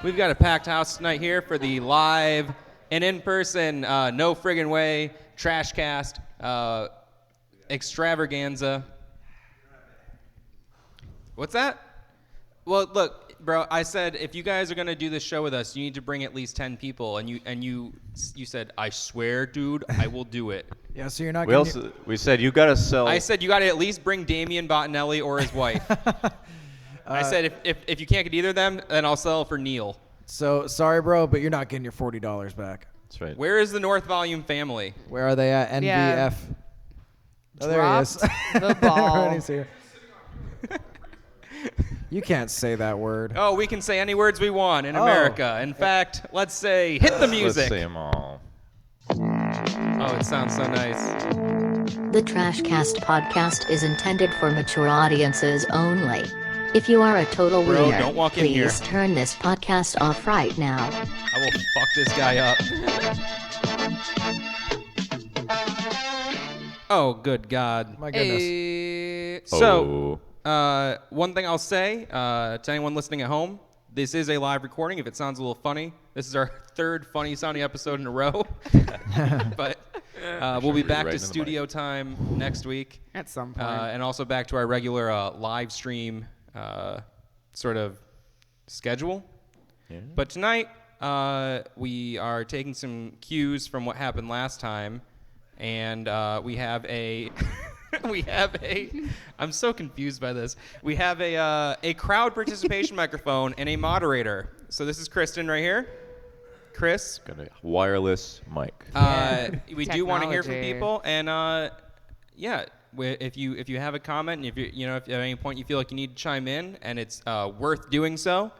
We've got a packed house tonight here for the live and in-person No Friggin Way TRASHcast extravaganza. What's that? Well, look, bro, I said if you guys are gonna do this show with us, you need to bring at least 10 people, and you said, I swear, dude, I will do it. Yeah, so you're not. We said you gotta sell. I said you gotta at least bring Damian Bottinelli or his wife. I said if you can't get either of them, then I'll sell for Neil. So sorry, bro, but you're not getting your $40 back. That's right. Where is the North Volume family? Where are they at? NVF. Yeah. Oh, there he is. The ball. Everybody's here. You can't say that word. Oh, we can say any words we want in America. In fact, let's say hit the music. Let's say them all. Oh, it sounds so nice. The TRASHcast podcast is intended for mature audiences only. If you are a total Bro, wiener, don't walk in here. please turn this podcast off right now. I will fuck this guy up. Oh, good God. My goodness. So, one thing I'll say to anyone listening at home, this is a live recording. If it sounds a little funny, this is our third funny sounding episode in a row. But we'll be back to studio time next week. At some point. And also back to our regular live stream sort of schedule. Yeah. But tonight, we are taking some cues from what happened last time. And we have a... I'm so confused by this. We have a crowd participation microphone and a moderator. So this is Kristen right here. Chris. Got a wireless mic. We do want to hear from people, and if you have a comment, and if at any point you feel like you need to chime in, and it's worth doing so,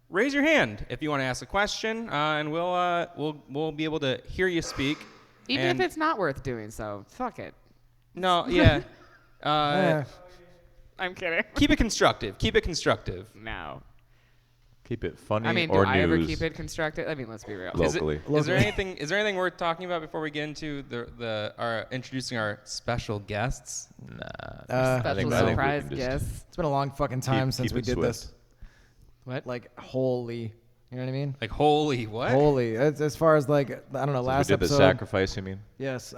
raise your hand if you want to ask a question, and we'll be able to hear you speak. Even if it's not worth doing so, fuck it. No, yeah. I'm kidding. Keep it constructive. Keep it constructive. No. Keep it funny I mean, or do I ever news. keep it constructive? I mean, let's be real. Locally. Is there anything worth talking about before we get into introducing our special guests? Nah. Special I think surprise we can just guest. It's been a long fucking time since keep we it did swift. this. What? Like, holy. You know what I mean? Like, holy what? Holy. As far as, like, I don't know, last we did episode. the sacrifice, you mean? Yes.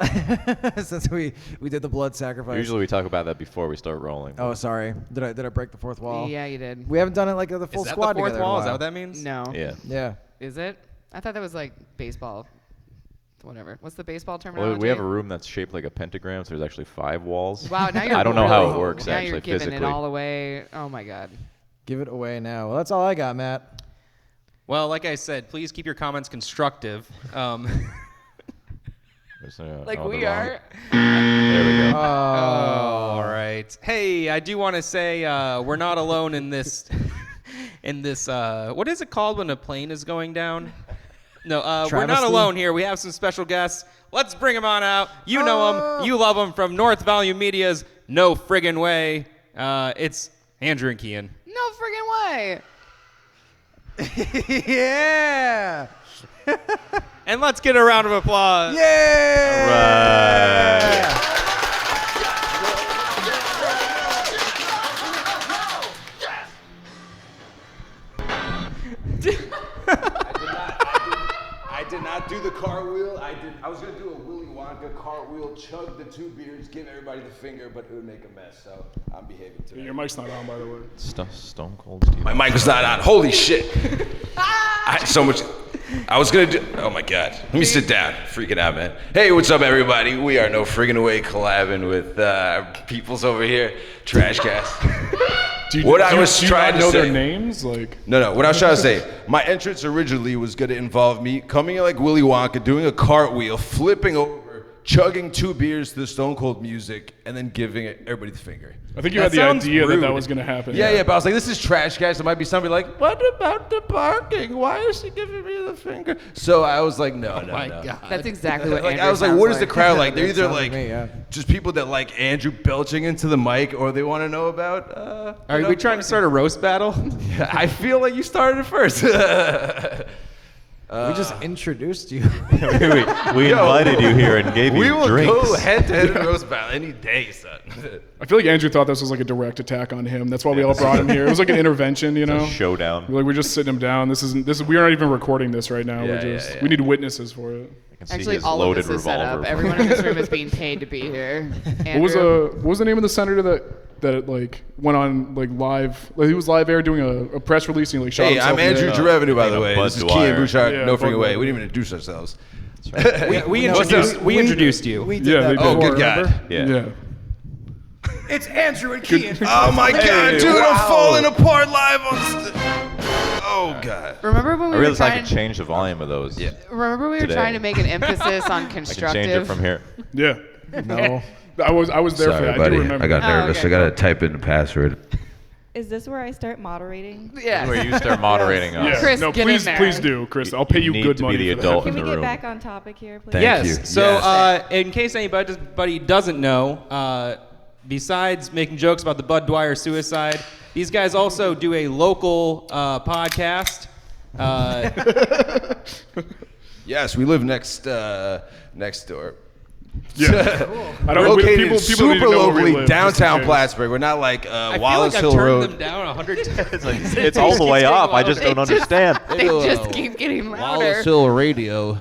Since we did the blood sacrifice. Usually we talk about that before we start rolling. Oh, sorry. Did I break the fourth wall? Yeah, you did. We haven't done it like the full Is that squad the fourth together in a wall? Is that while. what that means? No. Yeah. Yeah. Is it? I thought that was like baseball. Whatever. What's the baseball terminology? Well, we have a room that's shaped like a pentagram, so there's actually 5 walls. Wow, now you're I don't know how it works now actually you're giving physically. it all away. Oh my God. Give it away now. Well, that's all I got, Matt. Well, like I said, please keep your comments constructive. Like we are. There we go. All right. Hey, I do want to say we're not alone in this. What is it called when a plane is going down? No, we're not Travesty? alone here. We have some special guests. Let's bring them on out. You know them. You love them from North Volume Media's No Friggin Way. It's Andrew and Kian. No friggin' way. Yeah. And let's get a round of applause. Yeah. Right. I did not do the cartwheel. I was gonna do a Willy Wonka cartwheel, chug the 2 beers, give everybody the finger, but it would make a mess. So I'm behaving today. Your mic's not on, by the way. Stone Cold Steve. My mic was not on. Holy shit! I had so much. I was gonna do. Oh my God! Let me sit down. Freaking out, man. Hey, what's up, everybody? We are No Friggin Way collabing with peoples over here. TRASHcast. What I was trying to know say. their names, like No. What I was trying to say. My entrance originally was gonna involve me coming in like Willy Wonka, doing a cartwheel, flipping over, chugging 2 beers to the Stone Cold music, and then giving everybody the finger. I think you That had the sounds idea that rude. was gonna happen. Yeah, but I was like, this is trash, guys. There might be somebody like, what about the parking? Why is he giving me the finger? So I was like, no. My God. That's exactly what Like Andrew I was like, sounds what is the crowd like? They're That either sounds like me, yeah. just people that like Andrew belching into the mic, or they want to know about. Are we trying to start a roast battle? I feel like you started it first. We just introduced you. we invited you here and gave We you will drinks. go head-to-head in a roast battle any day, son. I feel like Andrew thought this was like a direct attack on him. That's why we all brought him here. It was like an intervention, you know? Showdown. We're just sitting him down. We aren't even recording this right now. Yeah, We need witnesses for it. I can see Actually, his all of loaded this is set up. revolver. Everyone in this room is being paid to be here. What was the name of the senator that like went on like live? Like, he was live air doing a press release and he like shot Hey, himself I'm in the Andrew head. Jarevenue, by the way. Bud This is Dwyer. Kean Bouchard, Yeah, No Bud Friggin' Way. Dwyer. We didn't even introduce ourselves. We introduced you. We did Yeah, that they before, did. Oh, good God. remember? Yeah. It's Andrew and Kean. Oh, my God, dude. wow. I'm falling apart live on Oh, God. Remember when we I were realized I trying? could change the volume of those. Yeah. Remember we were today. trying to make an emphasis on I can constructive. change it from here. Yeah. No. I was there for that. I do remember. I got Oh, nervous. okay. I got to type in the password. Is this where I start moderating? Yeah. Where you start moderating us. Yeah. Chris, no, get in please, there. please do, Chris. I'll pay you need good to be money the for adult that. Can we in the get room. back on topic here, please? Thank Yes. you. So, Yes. in case anybody doesn't know, besides making jokes about the Bud Dwyer suicide, these guys also do a local podcast. Yes, we live next door. Yeah. I don't. Located people need to super know where we locally live, downtown just in case. Plattsburgh. We're not like I feel Wallace like I've Hill turned Road. them down 100 times. It's all the way up. I just don't understand. They just keep getting louder. Wallace Hill Radio.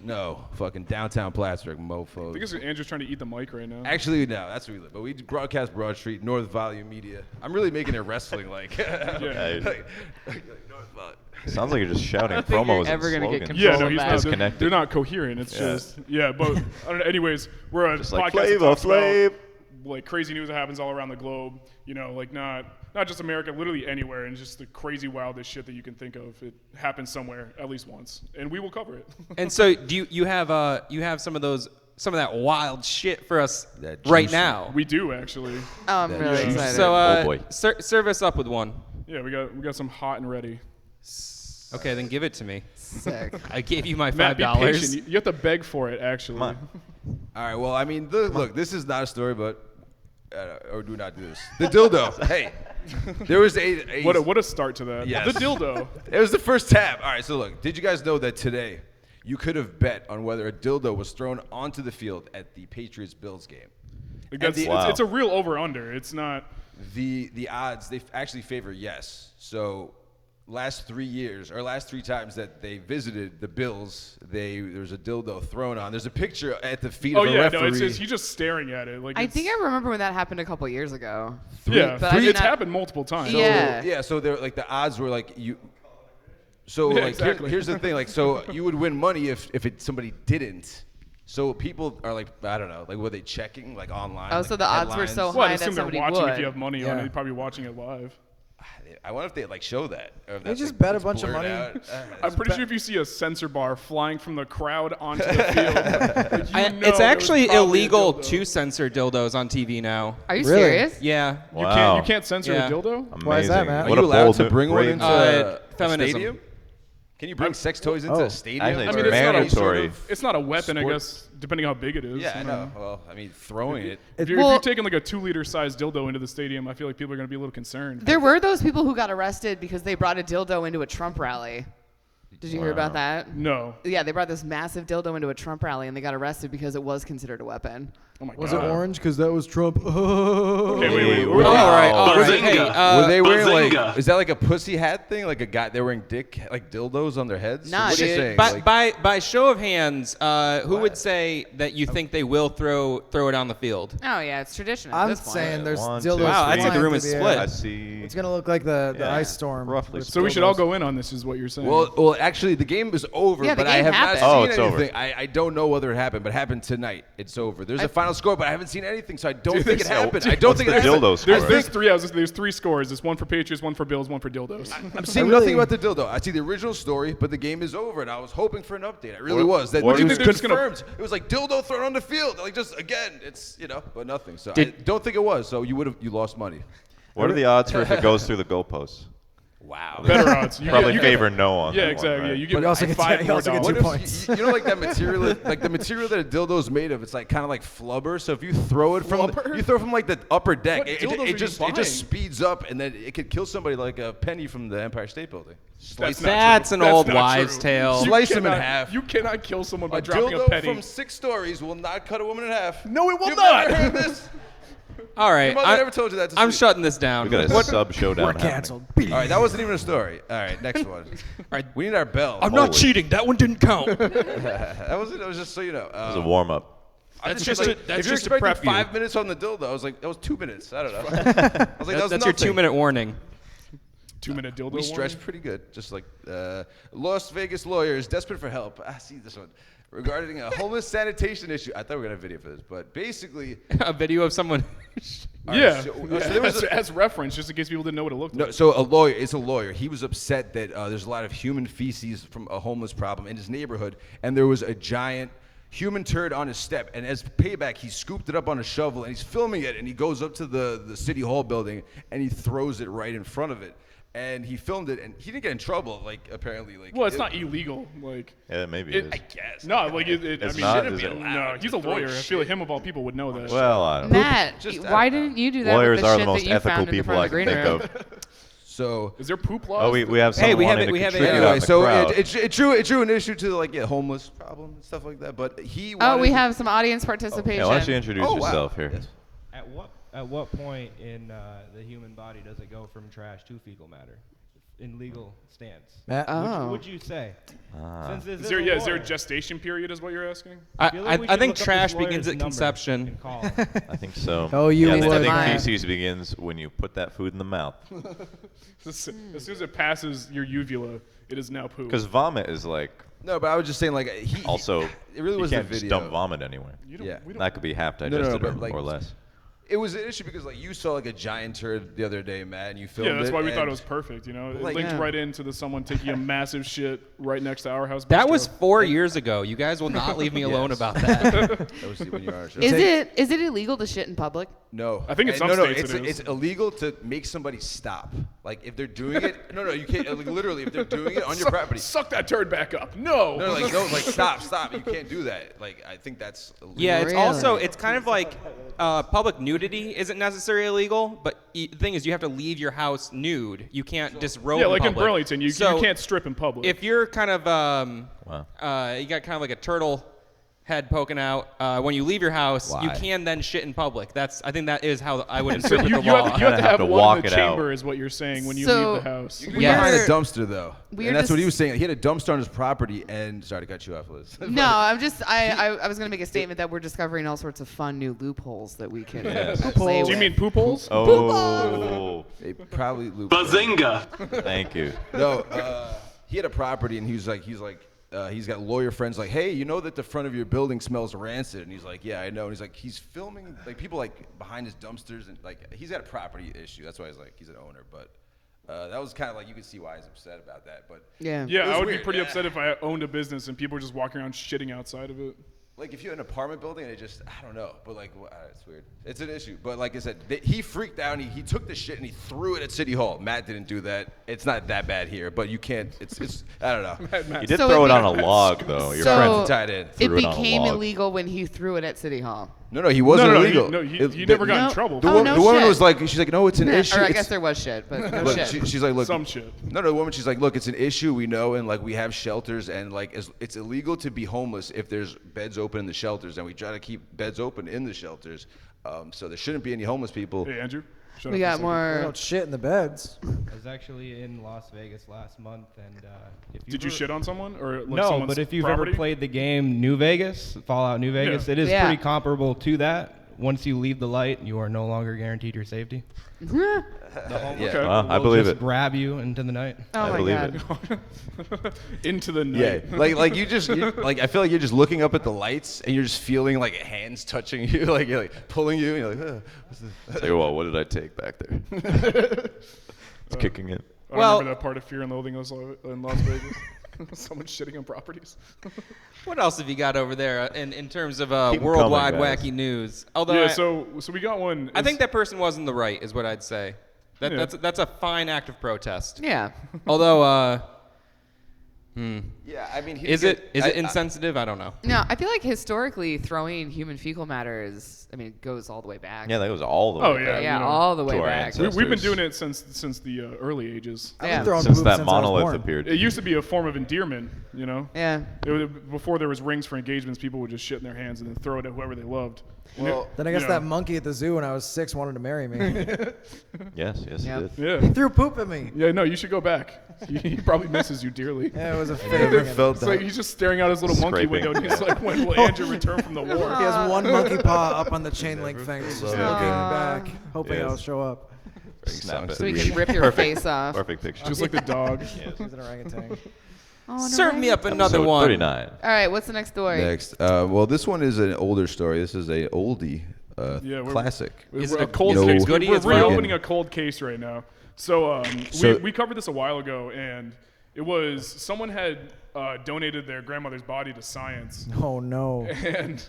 No, fucking downtown Plattsburgh, mofos. I think Andrew's trying to eat the mic right now. Actually, no, that's where we live. But we broadcast Broad Street, North Volume Media. I'm really making it wrestling like. Yeah. like North Volume. Sounds like you're just shouting I don't think promos you're ever and gonna get slogans. Yeah, no, Control he's that. not. Disconnected. They're not coherent. It's just but I don't know, anyways, we're a Just podcast like that Flavor talks about, Flav. like crazy news that happens all around the globe. You know, like not just America, literally anywhere, and just the crazy wildest shit that you can think of. It happens somewhere at least once, and we will cover it. And so, do you have some of that wild shit for us That right juicy. now? We do actually. Oh, I'm really Yeah. excited. So, Oh, boy. serve us up with one. Yeah, we got some hot and ready. Okay, then give it to me. Sick. I gave you my Matt, be $5. patient. You have to beg for it, actually. Come on. All right. Well, I mean, look, this is not a story, but or do not do this. The dildo. Hey, there was a What a start to that. Yes. The dildo. It was the first tab. All right. So look, did you guys know that today you could have bet on whether a dildo was thrown onto the field at the Patriots-Bills game? Like that's, the- Wow. it's a real over/under. It's not. The odds they actually favor yes. So last 3 years or last 3 times that they visited the Bills, there's a dildo thrown on. There's a picture at the feet Oh of a yeah, referee. no, it's he's just staring at it. Like I it's- think I remember when that happened a couple years ago. Yeah, But I did it's not- happened multiple times. So, Yeah. So they're like the odds were like you. So Yeah, like exactly. here's the thing, like so you would win money if somebody didn't. So people are like, I don't know, like were they checking like online? Oh, like, so the odds were headlines? so Well, I high assume that they're somebody watching would. if you have money on Yeah. it. You're probably watching it live. I wonder if they like show that. Or if They that's, just like, bet a it's bunch of blurred money. out. I'm pretty sure if you see a sensor bar flying from the crowd onto the field, like, you know It's there actually was probably a illegal dildo. to censor dildos on TV now. Are you Really? serious? Yeah. Wow. You can't censor Yeah. a dildo. Amazing. Why is that, Matt? Are What you a allowed bold to bring one brave into Uh, a feminism. stadium? Can you bring sex toys into Oh. a stadium? Actually, I it's mean, it's not a mandatory. It's not a weapon, I Sport. guess, depending how big it is. Yeah, I know. Well, I mean, throwing it. If you're Well- taking like a 2-liter sized dildo into the stadium, I feel like people are going to be a little concerned. There were those people who got arrested because they brought a dildo into a Trump rally. Did you hear about that? No. Yeah, they brought this massive dildo into a Trump rally and they got arrested because it was considered a weapon. Oh my Was it God. orange? Because that was Trump. Okay, wait. Wow. All right, all right. Bazinga. Hey, Were they wearing like? Bazinga. Is that like a pussy hat thing? Like a guy? They're wearing dick like dildos on their heads? Nah, what are you dude. saying? by show of hands, who would say that you think they will throw it on the field? Oh yeah, it's tradition. At I'm this point. saying there's One, dildos. two, Wow, that's three. like the room is flying through split. air. I see. It's gonna look like the Yeah, ice storm. roughly with So we should all dildos. go in on this, is what you're saying. Well, actually, the game is over, Yeah, the but I game have happened. not Oh, seen it's over. anything. I don't know whether it happened, but it happened tonight. It's over. There's a final score, but I haven't seen anything, so I don't think it there's- happened. I don't What's think the it happened. dildo score? there's three scores. There's one for Patriots, one for Bills, one for dildos. I'm seeing nothing about the dildo. I see the original story, but the game is over, and I was hoping for an update. I really was. That what it do you was think they're just gonna- confirmed. It was like dildo thrown on the field. Like just again, it's but nothing. So I Did- don't think it was. So you lost money. What are the odds for if it goes through the goalposts? Wow. Better odds. Probably favor no on Yeah, that exactly. one, right? Yeah, you get But also like gets- 5 he more also gets dollars. 2 What points. if you know like that material like the material that a dildo's made of? It's like kind of like flubber. So if you throw it from like the upper deck, What dildos are you it just buying? speeds up and then it could kill somebody like a penny from the Empire State Building. That's not That's true. an That's old not wives' true. tale. You Slice them in cannot- half. You cannot kill someone by A dropping a dildo penny. from 6 stories will not cut a woman in half. No, it will You've not. never heard this? All right, Your mother never told you that to I'm sleep. shutting this down. We got a sub showdown. We're happening. canceled. All right, that wasn't even a story. All right, next one. All right, We need our bell. I'm not cheating. That one didn't count. That was it. That was just so you know. It was a warm up. That's If just you're to expecting prep you. 5 minutes on the dildo, I was like, that was 2 minutes. I don't know. I was like, that was That's your nothing. 2-minute warning. 2-minute dildo. We stretched pretty good, just like Las Vegas lawyers desperate for help. I see this one regarding a homeless sanitation issue. I thought we were gonna have video for this, but basically, A video of someone. Yeah. so Yeah, there was as reference, just in case people didn't know what it looked no, like. so a lawyer. It's a lawyer. He was upset that there's a lot of human feces from a homeless problem in his neighborhood, and there was a giant human turd on his step. And as payback, he scooped it up on a shovel, and he's filming it. And he goes up to the city hall building, and he throws it right in front of it. And he filmed it, and he didn't get in trouble. Like apparently, like Well, it's not illegal. Like, Yeah, maybe it is. I guess. no, like I It's mean, not, shouldn't is be it? allowed. No, he's a lawyer. I feel like him of all people would know that. Well, I don't know. Matt, Just- why didn't you do that Lawyers with the are shit the most that you ethical found in the people front I of the can green think room? of. So Is there poop laws? Oh, we have someone we have wanting it- we to have it- contribute anyway, out in the so crowd. it drew an issue to like homeless problem and stuff like that. But he Oh, wanted we to- have some audience participation. Yeah, why don't you introduce Oh, wow. yourself here? Yes. At what point in the human body does it go from trash to fecal matter in legal stance? Matt? Oh. Would you say? Since this Is there, a is there a lawyer, gestation period? Is what you're asking? feel like we I should think look up trash this lawyer's begins at number conception. and call him. I think so. Oh, you yeah, would. I think Mine. feces begins when you put that food in the mouth. As soon as it passes your uvula, it is now poop. Because vomit is like No, but I was just saying like he also. It really you wasn't can't a just video. dump vomit anywhere. You don't, yeah. we don't, That could be half no, digested but, like, or less. It was an issue because like you saw like a giant turd the other day, Matt, and you filmed it. yeah, that's why we thought and- it was perfect. You know, it Like- linked Yeah. right into the someone taking a massive shit right next to our house. That was bistro. 4 years ago. You guys will not leave me alone Yes. about that. That was when you were on our show. Is it illegal to shit in public? No, I think in And some no, states it's it is. it's illegal to make somebody stop. Like if they're doing it, no, you can't. Like, literally, if they're doing it on your property, Suck that turd back up. No. no, like stop. You can't do that. Like I think that's illegal. Yeah, it's Really? also it's kind of like public nudity isn't necessarily illegal, but the thing is you have to leave your house nude. You can't disrobe. yeah, like in public. Burlington, you So can't strip in public. if you're kind of Wow. you got kind of like a turtle head poking out when you leave your house, you Why? can then shit in public. I think that is how I would interpret you, the you law. have, you have to have have to one walk in the it out. chamber, is what you're saying when you So- leave the house. You can be We're- behind a dumpster though, we're and that's what he just- was saying. He had a dumpster on his property, and sorry to cut you off, Liz. No, I'm just I was gonna make a statement that we're discovering all sorts of fun new loopholes that we can play Do you with. mean poop holes? Oh, They probably loop. thank you. No, he had a property, and he's got lawyer friends like, hey, you know that the front of your building smells rancid, and he's like, yeah, I know, and he's filming like people like behind his dumpsters, and like he's got a property issue. That's why he's an owner, but that was kind of like you could see why he's upset about that, but Yeah. It Yeah, was I would weird, be pretty yeah. upset if I owned a business and people were just walking around shitting outside of it. like if you had an apartment building and it just, I don't know, but like it's weird. It's an issue, but like I said, he freaked out. And he took the shit and he threw it at City Hall. Matt didn't do that. It's not that bad here, but you can't. It's I don't know. You did So throw it it on be- a log, though. Your So- friends tied in. It threw it on a became log. illegal when he threw it at City Hall. No, he wasn't illegal. He never got No. in trouble. The, Oh, wo- no the woman shit. was like, she's like, no, it's an issue. Or I It's- guess there was shit, but no Look, shit. she's like, look, Some shit. No, the woman, she's like, look, it's an issue, we know, and like we have shelters, and like it's illegal to be homeless if there's beds open in the shelters, and we try to keep beds open in the shelters, so there shouldn't be any homeless people. Hey, Andrew. Shut We up got for a second. We more. don't shit in the beds. I was actually in Las Vegas last month, and if Did you shit on someone or like No, someone's but if you've property? ever played the game New Vegas, Fallout New Vegas, Yeah. it is Yeah. pretty comparable to that. Once you leave the light, you are no longer guaranteed your safety. The homeless Okay. I will believe just it. grab you into the night. Oh I my believe god. it. into the Yeah, night. like like I feel like you're just looking up at the lights, and you're just feeling like hands touching you, like you're like pulling you, and you're like, what's this? Tell you what did I take back there? It's kicking in. I Well- remember that part of Fear and Loathing in Las Vegas. Someone shitting on properties. What else have you got over there in terms of Keep 'em worldwide coming, guys. wacky news? Although Yeah, so we got one. I think that person was in the right, is what I'd say. That's a fine act of protest. Yeah. Although, Yeah, I mean, is it insensitive? I don't know. No, I feel like historically throwing human fecal matter it goes all the way back. Yeah, that goes all the way. Oh, yeah. back Yeah, you know, all the way to our back. ancestors. We've been doing it since the early ages. I've Yeah. been throwing Since poop that since I was monolith born. appeared. It used to be a form of endearment, you know. Yeah. Before there was rings for engagements, people would just shit in their hands and then throw it at whoever they loved. Well, Then I guess you that know. monkey at the zoo when I was 6 wanted to marry me. Yes, Yep. he did. Yeah. He threw poop at me. Yeah, no, you should go back. He probably misses you dearly. Yeah, it was a I never favor. felt It's like that. he's just staring out his little monkey Scraping. window, and he's like, "When will Andrew return from the war?" He has one monkey paw up on the chain link fence, just looking back, hoping Yes. I'll show up. Snap it. So we can rip your face off. Perfect picture. Just like the dog. He's an orangutan. Oh, no Serve me way. up another Episode one. 39. All right, what's the next story? Next, well, this one is an older story. This is a oldie, classic. Is it a a cold you know, case? goodie We're as well? reopening a cold case right now. So, So- we covered this a while ago, and it was someone had donated their grandmother's body to science, Oh no. and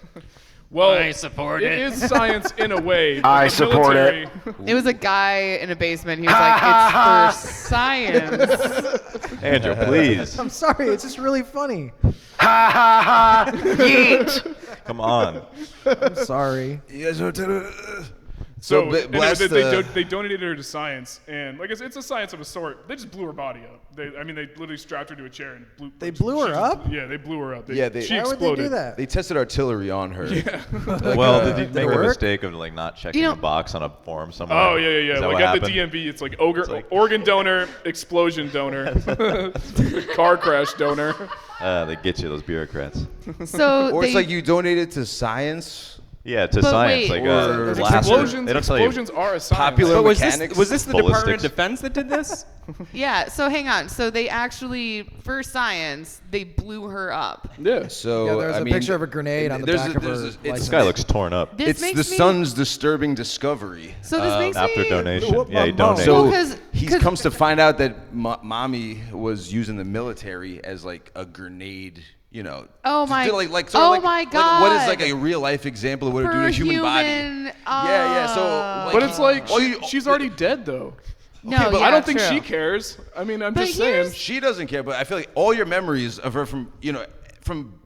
well, I support it. It is science in a way. but I the support military- It was a guy in a basement. He was like, "It's for science." Andrew, please. I'm sorry, it's just really funny. Come on. I'm sorry. You guys want to? So So anyway, blast they donated her to science, and like it's a science of a sort. They just blew her body up. They literally strapped her to a chair and blew. They blew her she just- up? Yeah, they blew her up. Yeah, she Why would exploded. they do that? They tested artillery on her. Well, did you make it a work? mistake of like not checking You know- the box on a form somewhere? Oh yeah. Is that Like what at the happened? DMV, it's like, like- organ donor, explosion donor, car crash donor. They get you, those bureaucrats. So Or they, it's like you donated to science. Yeah, to But science, wait. like Or laser. Explosions, They don't tell you. explosions are a science. Popular But mechanics. was this the Department of Ballistics. Defense that did this? yeah. So hang on. So they actually, for science, they blew her up. Yeah. So Yeah, there's I a mean, picture of a grenade on the there's back a- of her there's a- license. This guy looks torn up. This It's makes the me, sun's disturbing discovery. So this makes After me. donation. Whoop, Yeah, he bum, bum. donated. So Well, 'cause- he 'cause- comes to find out that mommy was using the military as like a grenade. You know. Oh my- sort of oh like, my Like, what is God. like a real life example of what it For do to a human body? Yeah. So. uh, Like, But it's like all you- she's already dead though. No, but yeah, I don't think true. she cares. I mean, I'm But just saying. here's- She doesn't care, but I feel like all your memories of her from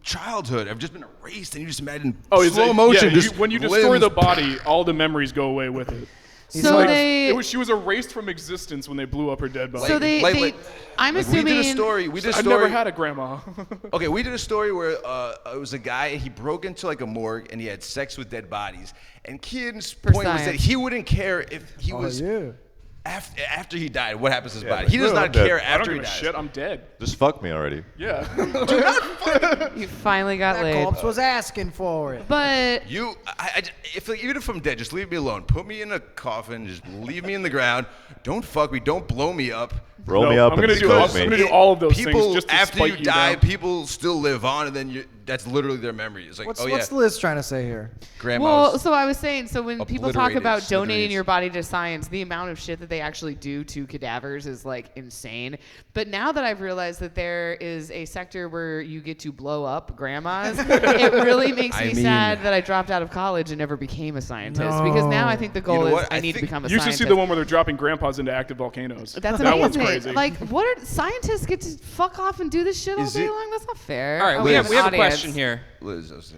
childhood have just been erased, and you just imagine it's slow like- motion. yeah, just when you destroy limbs- the body, all the memories go away with it. So Like, they. she was erased from existence when they blew up her dead body. So they. like- I'm Like, assuming. we did a story. We did a I've story. never had a grandma. Okay, we did a story where it was a guy. He broke into like a morgue and he had sex with dead bodies. And Keaton's For point was that science. he wouldn't care if he Oh, was yeah. after he died. What happens to his Yeah, body? He does like, not no, care I don't after give he a dies. shit. I'm dead. Just fuck me already. Yeah. You finally got That laid. corpse was asking for it. But If even if I'm dead, just leave me alone. Put me in a coffin. Just leave me in the ground. Don't fuck me. Don't blow me up. Roll No, me up I'm and gonna do smoke all- me. I'm gonna do all of those people, things just to after spite you you die, down. people still live on, and then that's literally their memory. It's like, What's Liz trying to say here? grandma's. well, so I was saying, so when people talk obliterated about donating smithereens. your body to science, the amount of shit that they actually do to cadavers is like insane. But now that I've realized that there is a sector where you get to blow up grandmas, it really makes I me mean- sad that I dropped out of college and never became a scientist. Because now I think the goal know is what? I I need to think- become a You should scientist. see the one where they're dropping grandpas into active volcanoes. That's that amazing. one's crazy. Like, what are scientists get to fuck off and do this shit all Is day it- long? That's not fair. All right, Oh, we have a audience. question here. Liz,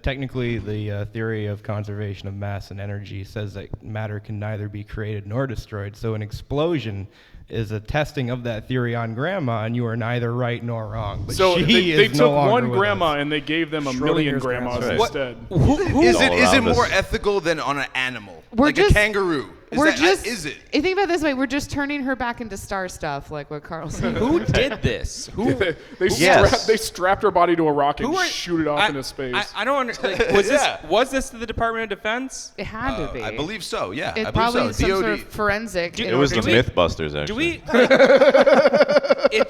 Technically, the theory of conservation of mass and energy says that matter can neither be created nor destroyed. So an explosion is a testing of that theory on grandma, and you are neither right nor wrong. But So she they is took no longer one with grandma us. and they gave them a million Schrodinger's grandmas grandson. instead. is all it around more us. ethical than on an animal? We're like just- a kangaroo? Is it? I think about it this way: we're just turning her back into star stuff, like what Carl said. Who did this? Who? Yes. They strapped her body to a rocket Who and are, shoot it off I, into space. I don't understand. Like, was Yeah. this to the Department of Defense? It had to be. I believe so. Yeah, It's I probably believe so. some DOD. sort of forensic. It It was the Do we- Mythbusters, actually. Do we? Like,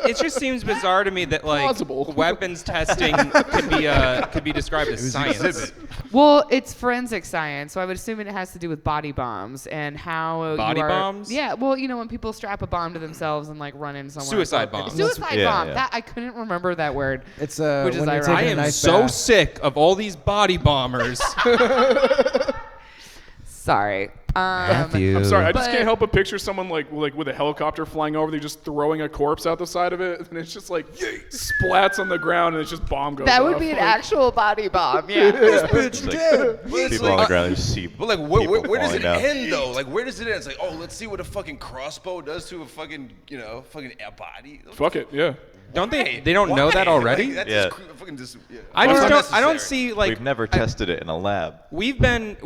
it just seems bizarre to me that like Plausible. weapons testing could be described as science. Exhibit. Well, it's forensic science, so I would assume it has to do with body bombs and how Body you are, bombs? Yeah, well, you know when people strap a bomb to themselves and like run in somewhere. Suicide bomb. Suicide Yeah, bomb. yeah. That I couldn't remember that word. It's Which is when you're ironic. taking I a am nice so bath. sick of all these body bombers. Sorry. Matthew. I'm sorry, I just But- can't help but picture someone like with a helicopter flying over, they're just throwing a corpse out the side of it, and it's just like splats on the ground, and it's just bomb goes That would off. be an Like, actual body bomb. Yeah. It's like people on the ground just see. But like, people where does falling it down. end though? Like, where does it end? It's like, oh, let's see what a fucking crossbow does to a fucking, fucking body. Fuck it, yeah. Don't they? They don't know that already. Like, that's Yeah. fucking just. Yeah. I just It's don't. I don't unnecessary. see like. We've never tested it in a lab. We've been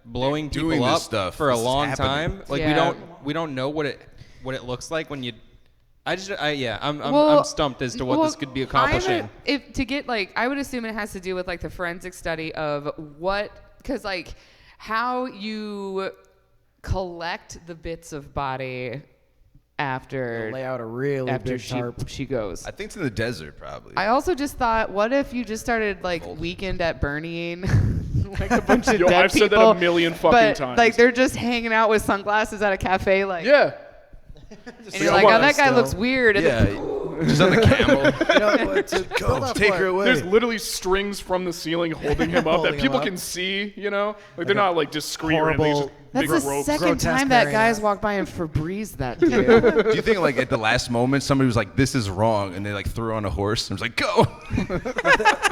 blowing Doing people this up stuff. for a This is long happening. time. Like Yeah. we don't know what it looks like when you. I'm Well, stumped as to what this could be I accomplishing. would assume it has to do with like the forensic study of because like how you collect the bits of body after Lay out a really big tarp. she goes. I think it's in the desert, probably. I also just thought, what if you just started like weekend at Bernieing, like a bunch of Yo, dead I've said that people, a million fucking but times. like they're just hanging out with sunglasses at a cafe, like Yeah. and you're like, oh, that guy looks weird. And yeah, just on the camel. Go, Take her away. There's literally strings from the ceiling holding him up Holding that him people up. can see, Like they're not like discreet or anything. horrible- Just That's big the ropes. second Grotesque time that guy's marionette. walked by and Febreze that dude. Do you think like at the last moment somebody was like, "This is wrong," and they like threw on a horse and was like, "Go"?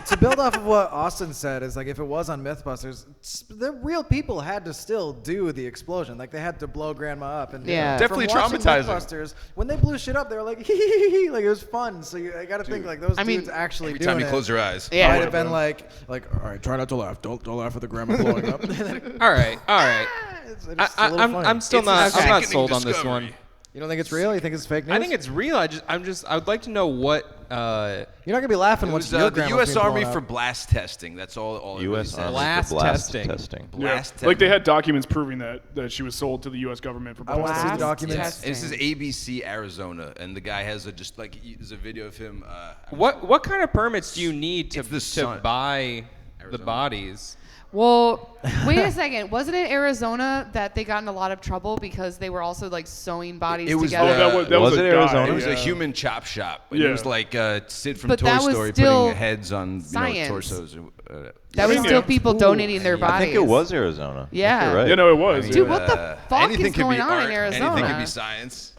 To build off of what Austin said is like if it was on MythBusters, the real people had to still do the explosion. Like they had to blow Grandma up and Yeah. Definitely from watching traumatizing. MythBusters, when they blew shit up, they were like, hee hee hee, like it was fun. So I got to think like those I mean, dudes actually Every doing time you it close your eyes. Yeah. might have been like, all right, try not to laugh. Don't laugh at the grandma blowing up. All right. I'm still It's a not. I'm not sickening sold on this discovery. one. You don't think it's real? You think it's fake news? I think it's real. I would like to know what. You're not gonna be laughing It once was your the grandma's U.S. being Army blown for up. blast testing. That's all. It really U.S. says. Army Blast for blast testing. testing. Yeah. Blast Like they testing. had documents proving that she was sold to the U.S. government for I want to see the Blast documents. testing. This is ABC Arizona, and the guy has there's a video of him. What kind of permits do you need It's the to sun. buy the Arizona. bodies? Well, wait a second. Wasn't it Arizona that they got in a lot of trouble because they were also like sewing bodies It was together? that was Was a it guy, Arizona? It was yeah. a human chop shop. And Yeah. It was like Sid from But Toy that was Story still putting heads on science. torsos. That was Yeah. still people donating their I bodies. think it was Arizona. Yeah. You're right. Yeah, no, it was. Dude, yeah. what the fuck anything is can going be on art, in Arizona? Anything can be science.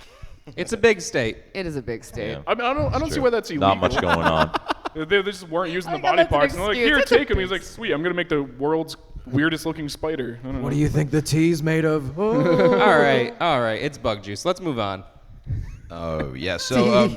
It's a big state. It is a big state. Yeah. I mean, I don't see True. why that's illegal. Not much going on. They just weren't using the I got body that's an parts. And they're like, excuse. here, That's a take him. He's big like, sweet, I'm gonna make the world's weirdest looking spider. I don't know. What do you think the tea's made of? Oh. All right. It's bug juice. Let's move on. Oh yeah. So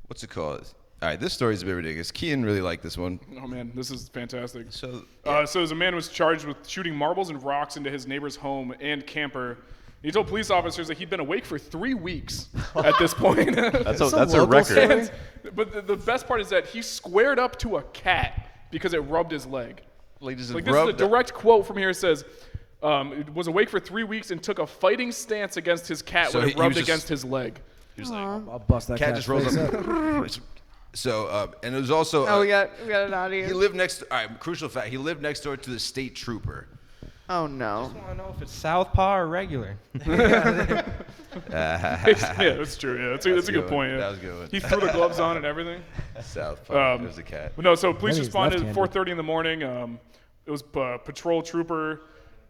what's it called? All right, this story is a bit ridiculous. Kean really liked this one. Oh man, this is fantastic. So So as a man was charged with shooting marbles and rocks into his neighbor's home and camper. He told police officers that he'd been awake for 3 weeks at this point. That's Some a local record. story? But the best part is that he squared up to a cat because it rubbed his leg. like just Like this is a direct quote from here. It says, was awake for 3 weeks and took a fighting stance against his cat So when he it rubbed was just- against his leg. He was like, I'll bust that cat cat's just rolls face up. So and it was also. Oh, we got an audience. He lived next. All right, crucial fact. He lived next door to the state trooper. Oh no. I don't know if it's southpaw or regular. Yeah, that's true. Yeah, that's a good point. Yeah. That was a good one. He threw the gloves on and everything. South Park. There's a cat. But no, so police Maybe he's responded at left-handed. 4:30 in the morning. It was patrol trooper.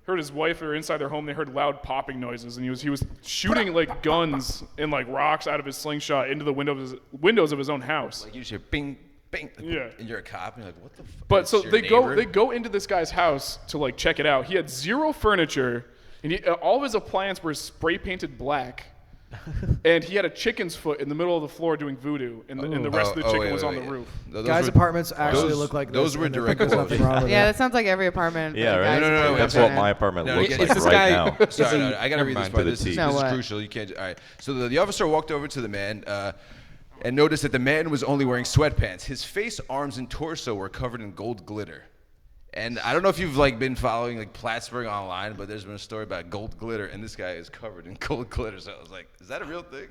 Heard his wife or inside their home. They heard loud popping noises, and he was shooting like guns and like rocks out of his slingshot into the windows of his own house. Like you just hear bing, bing. Yeah. And you're a cop, and you're like, what the fuck? But It's so your they neighbor? go into this guy's house to like check it out. He had zero furniture, and all of his appliances were spray painted black. And he had a chicken's foot in the middle of the floor doing voodoo, and the rest of the chicken was on the roof. Guys' apartments actually look like those this, were and I direct think there's quotes. nothing wrong with Yeah, that. that sounds like every apartment. Yeah, that right. guys No, live That's in. what my apartment No, looks it's like this right guy- now. Sorry, no, I gotta Never read this mind. part. To the This is, T. this No, is what? crucial. You can't. All right. So the officer walked over to the man and noticed that the man was only wearing sweatpants. His face, arms, and torso were covered in gold glitter. And I don't know if you've like been following like Plattsburgh online, but there's been a story about gold glitter, and this guy is covered in gold glitter. So I was like, is that a real thing?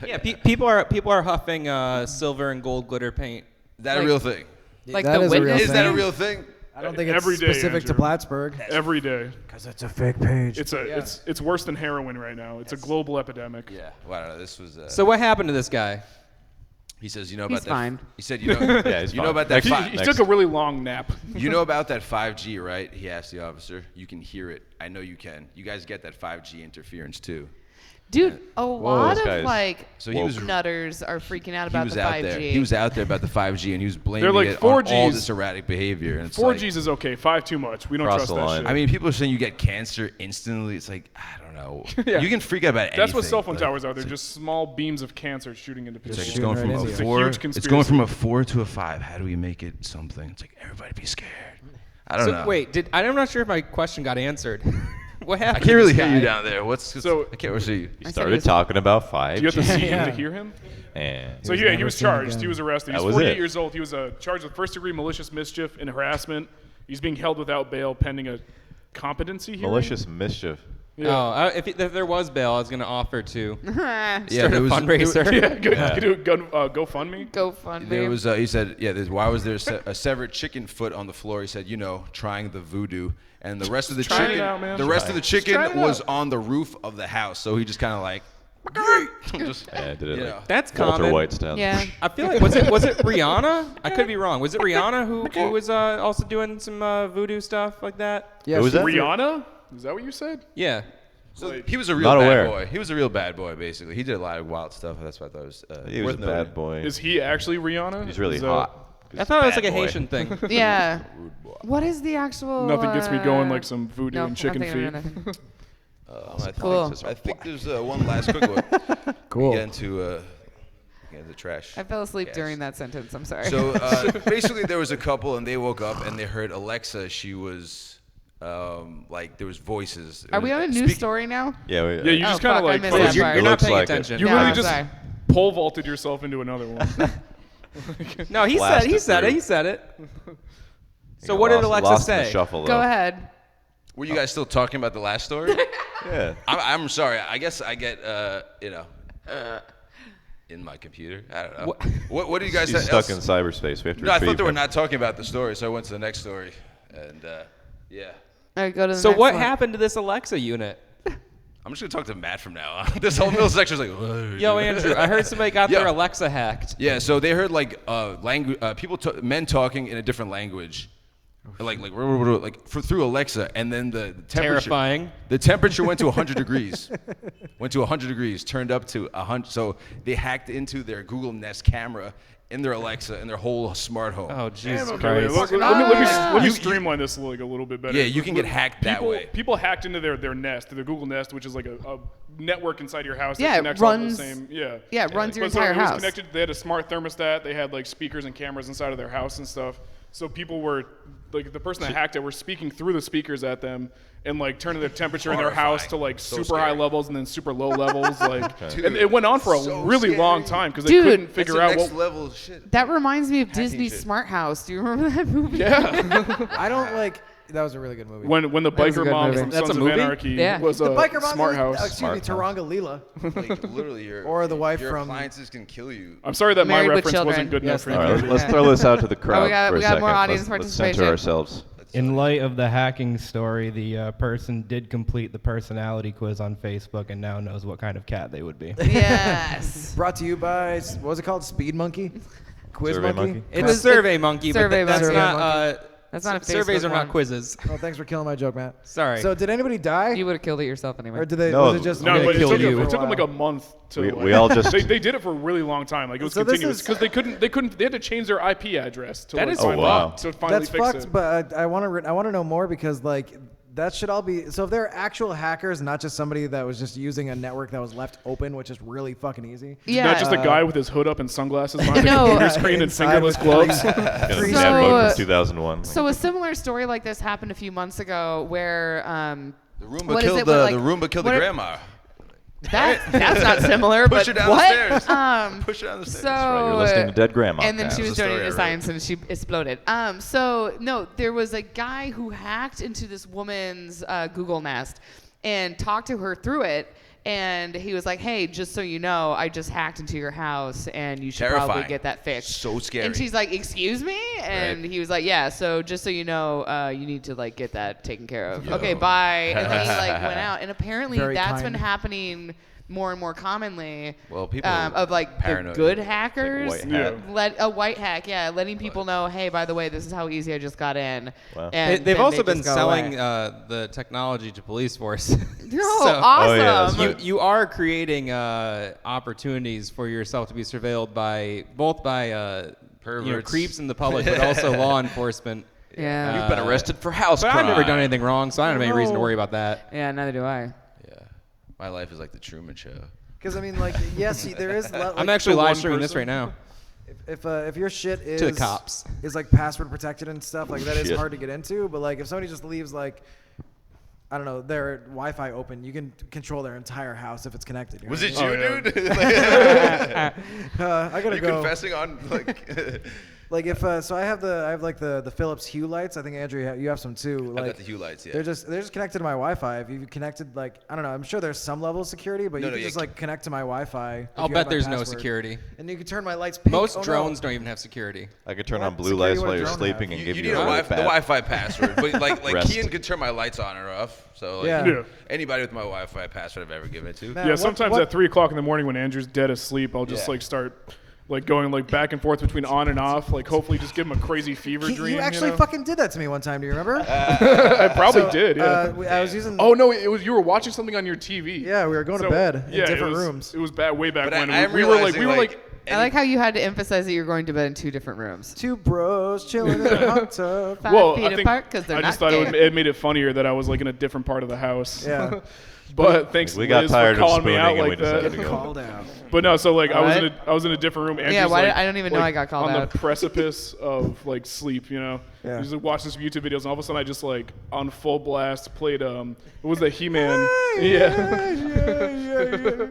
Yeah, people are huffing silver and gold glitter paint. Is that a Like- real thing? Like That the is a real witness. Is that a thing. real thing? I don't think it's Every day, specific to Andrew. Plattsburgh. Every day. Because it's a fake page. It's worse than heroin right now. It's a global epidemic. Yeah. Well, I don't know. This was. So what happened to this guy? He says, you know He's about that. fine. He said, you know, Yeah, he's you know fine. about that. He took a really long nap. You know about that 5G, right? He asked the officer. You can hear it. I know you can. You guys get that 5G interference too. Dude, a lot this of guy's like So he was nutters are freaking out he about was the out 5G. there. He was out there about the 5G, and he was blaming They're like, it on all 4Gs this erratic behavior. And it's 4Gs is okay. 5 too much. We don't Cross trust the that line. shit. I mean, people are saying you get cancer instantly. It's like, I don't know. Yeah. You can freak out about anything. That's what cell phone but towers are. They're just small beams of cancer shooting into people. It's Shooting going right from into a you. It's a 4. huge It's conspiracy. going from a 4 to a 5. How do we make it something? It's like everybody be scared. I don't know. Wait, I'm not sure if my question got answered. What happened? I can't really to this hear you guy? down there. I can't really see you. He said started he was- talking about 5G. Do you have to see him to hear him? And So was yeah, he never was seen charged. again. He was arrested. That He's was 48 it. years old. He was charged with first-degree malicious mischief and harassment. He's being held without bail pending a competency hearing. malicious mischief. Yeah. Oh, if there was bail, I was gonna offer to Yeah, start a there was fundraiser. Yeah, good. Do GoFundMe. GoFundMe. There was. He said, yeah. Why was there a severed chicken foot on the floor? He said, trying the voodoo, and the rest of the Trying it chicken, out, man. the rest of the chicken Trying it was out. on the roof of the house. So he just kind of like, just Yeah, did it you like know. That's Walter common. White style. Yeah. I feel like was it Rihanna? I could be wrong. Was it Rihanna who was also doing some voodoo stuff like that? Yeah, Who was she- that? Rihanna? Is that what you said? Yeah. So he was a real Not bad aware. boy. He was a real bad boy, basically. He did a lot of wild stuff. That's why I thought it was. He was worth a noting. bad boy. Is he actually Rihanna? He's really Is that- hot. I thought it was Bad like a boy. Haitian thing. Yeah. What is the actual? Nothing gets me going like some voodoo no, and chicken nothing, feet. nothing. Cool. I think there's one last quick one. Cool. We get into the trash. I fell asleep Yes. during that sentence. I'm sorry. So basically, there was a couple, and they woke up and they heard Alexa. She was like there was voices. It Are was, we on a news story now? Yeah, Yeah, you just kind of fuck, I like missed Oh, that you're, part. you're It not looks paying like it. attention. you No, really I'm just sorry. pole vaulted yourself into another one. No, he Blasted said through. it. He said it. So got what did lost- Alexa lost in the say? shuffle, Go though. ahead. Were you guys still talking about the last story? Yeah. I'm sorry. I guess I get in my computer. I don't know. What do you guys? He's stuck in cyberspace. We have to No, I thought retrieve they were him. not talking about the story, so I went to the next story, and yeah. All right, go to the So next what one. happened to this Alexa unit? I'm just gonna talk to Matt from now on. This whole middle section is like, "Whoa." Yo, Andrew, I heard somebody got Yeah. their Alexa hacked. Yeah, so they heard like language, men talking in a different language, through Alexa, and then the temperature. Terrifying. The temperature went to 100 degrees. Went to 100 degrees. Turned up to 100. So they hacked into their Google Nest camera in their Alexa and their whole smart home. Oh, Jesus Okay, Christ. let me streamline this like a little bit better. Yeah, you can get hacked that way. People hacked into their Nest, their Google Nest, which is like a network inside your house Yeah, that it connects all the runs- same. Yeah, Yeah, it runs your But so entire it was house. connected. They had a smart thermostat. They had like speakers and cameras inside of their house and stuff. So people were like the person that hacked it were speaking through the speakers at them and like turning their temperature in their house to like So super high scary. levels and then super low levels. Like, Dude, and it went on for a so really long scary. time because they Dude, couldn't That's figure the out next what. level of shit. That reminds me of Disney's shit. Smart House. Do you remember that movie? Yeah, I don't like. That was a really good movie. when the That was a biker good mom movie. from That's Sons a of movie? Anarchy Yeah. was the a biker mom, smart house. excuse me, Taranga Leela. Like literally, Or the wife your from- appliances can kill you. I'm sorry that Married my with reference Children. wasn't good enough Yes, for All you. right, let's throw this out to the crowd we got for a second. more audience Let's center participation. ourselves. In light of the hacking story, the person did complete the personality quiz on Facebook and now knows what kind of cat they would be. Yes. Brought to you by, what was it called? Speed Monkey? Quiz Survey Monkey? Monkey? It's Quiz- Survey Monkey, Survey but that's Monkey. not. That's not a surveys Facebook are one. not quizzes. Oh, thanks for killing my joke, Matt. Sorry. So did anybody die? You would have killed it yourself anyway. Or did they, No, was it just No, gonna but it kill took, you. it took them like a month to. We- like- we all just- they did it for a really long time. Like it was So this continuous is- because they had to change their IP address to That like is finally, wow. to finally That's fix fucked, it. but I want to know more because like that should all be. So if they're actual hackers, not just somebody that was just using a network that was left open, which is really fucking easy. Yeah. Not just a guy with his hood up and sunglasses behind the No. computer screen and Inside fingerless with gloves. Got a Free bad So, book from 2001. So a similar story like this happened a few months ago where The Roomba What is killed it, the what, like- the Roomba killed what the are- grandma. that's not similar, Push but her down what? the stairs. Push her down the stairs. So That's right, you're listening to Dead Grandma. And then Cast. she was That's the donating story to I read. science and she exploded. So no, there was a guy who hacked into this woman's Google Nest and talked to her through it. And he was like, "Hey, just so you know, I just hacked into your house, and you should probably Terrifying. get that fixed." So scary. And she's like, "Excuse me?" And Right. he was like, "Yeah, so just so you know, you need to like get that taken care of." Okay, bye. And then he like went out, and apparently Very that's kind. been happening more and more commonly. Well, people of like paranoid. the good hackers. Like white hat. Yeah. A white hack, letting people know, hey, by the way, this is how easy I just got in. Wow. And They've then also they been just go selling away. the technology to police force. No, So- awesome. Oh, yeah, that's right. You are creating opportunities for yourself to be surveilled by both by Perverts. creeps in the public, but also law enforcement. Yeah. You've been arrested for house But crime. I've never done anything wrong, so I don't have any reason to worry about that. Yeah, neither do I. Yeah. My life is like the Truman Show. Because I mean, like, yes, there is. I'm actually for one live streaming this person? right now. If your shit is To the cops. is like password protected and stuff, like that is Shit. hard to get into. But like if somebody just leaves like, I don't know, their Wi-Fi open, you can control their entire house if it's connected. You know Was what it I you, Oh, yeah. dude? mean? I gotta you go. confessing on like? Like if so, I have like the Philips Hue lights. I think Andrew, you have some too. I Like got the Hue lights. Yeah. they're just connected to my Wi-Fi. If you connected like I don't know, I'm sure there's some level of security, but No, you no, can yeah, just like connect to my Wi-Fi. if I'll you bet have my there's no password. security. And you can turn my lights pink. Most Oh, no. drones don't even have security. I could turn What on blue security lights would while a you're drone sleeping have? and give you you, need a really the bad Wi-Fi password, but like Rest. Kian could turn my lights on or off. So like, Yeah. anybody with my Wi-Fi password I've ever given it to. Man, Yeah, what- sometimes what- at 3 o'clock in the morning when Andrew's dead asleep, I'll just Yeah. like start like going like back and forth between on and off, like hopefully just give him a crazy fever dream. You actually know? fucking did that to me one time. Do you remember? I probably So, did. Yeah. I was using. Oh no, it was you were watching something on your TV. Yeah, we were going to So, bed in yeah, different it was, rooms. It was way back But when I'm we were like realizing, I like how you had to emphasize that you're going to bed in 2 different rooms. Two bros chilling in a hot tub. 5 well, feet I think apart because they're I just not thought gay. it made it funnier that I was like in a different part of the house. Yeah. But thanks We to got Liz tired for of calling me spooning out and we like decided that. to go. Called out. But no, so like What? I was in a different room. Andrew's, why like, I don't even know I got called on out. the precipice of like sleep, you know. Yeah. Just like, watching some YouTube videos, and all of a sudden I just like on full blast played what was the He-Man? Yeah.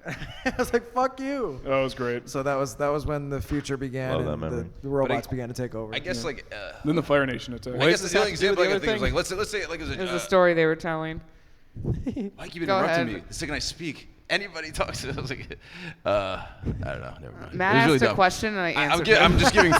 I was like, "Fuck you." That was great. So that was when the future began Love that and memory. the robots began to take over. I guess like. Then the Fire Nation attacked. I guess does the this only have to do with example the I can other think was thing? like let's say like it was It was a a story they were telling. Why keep Go interrupting ahead. me? The second I speak, anybody talks to. I was like, I don't know. Never mind. Matt It was really asked a dumb. question and I answered I'm just giving.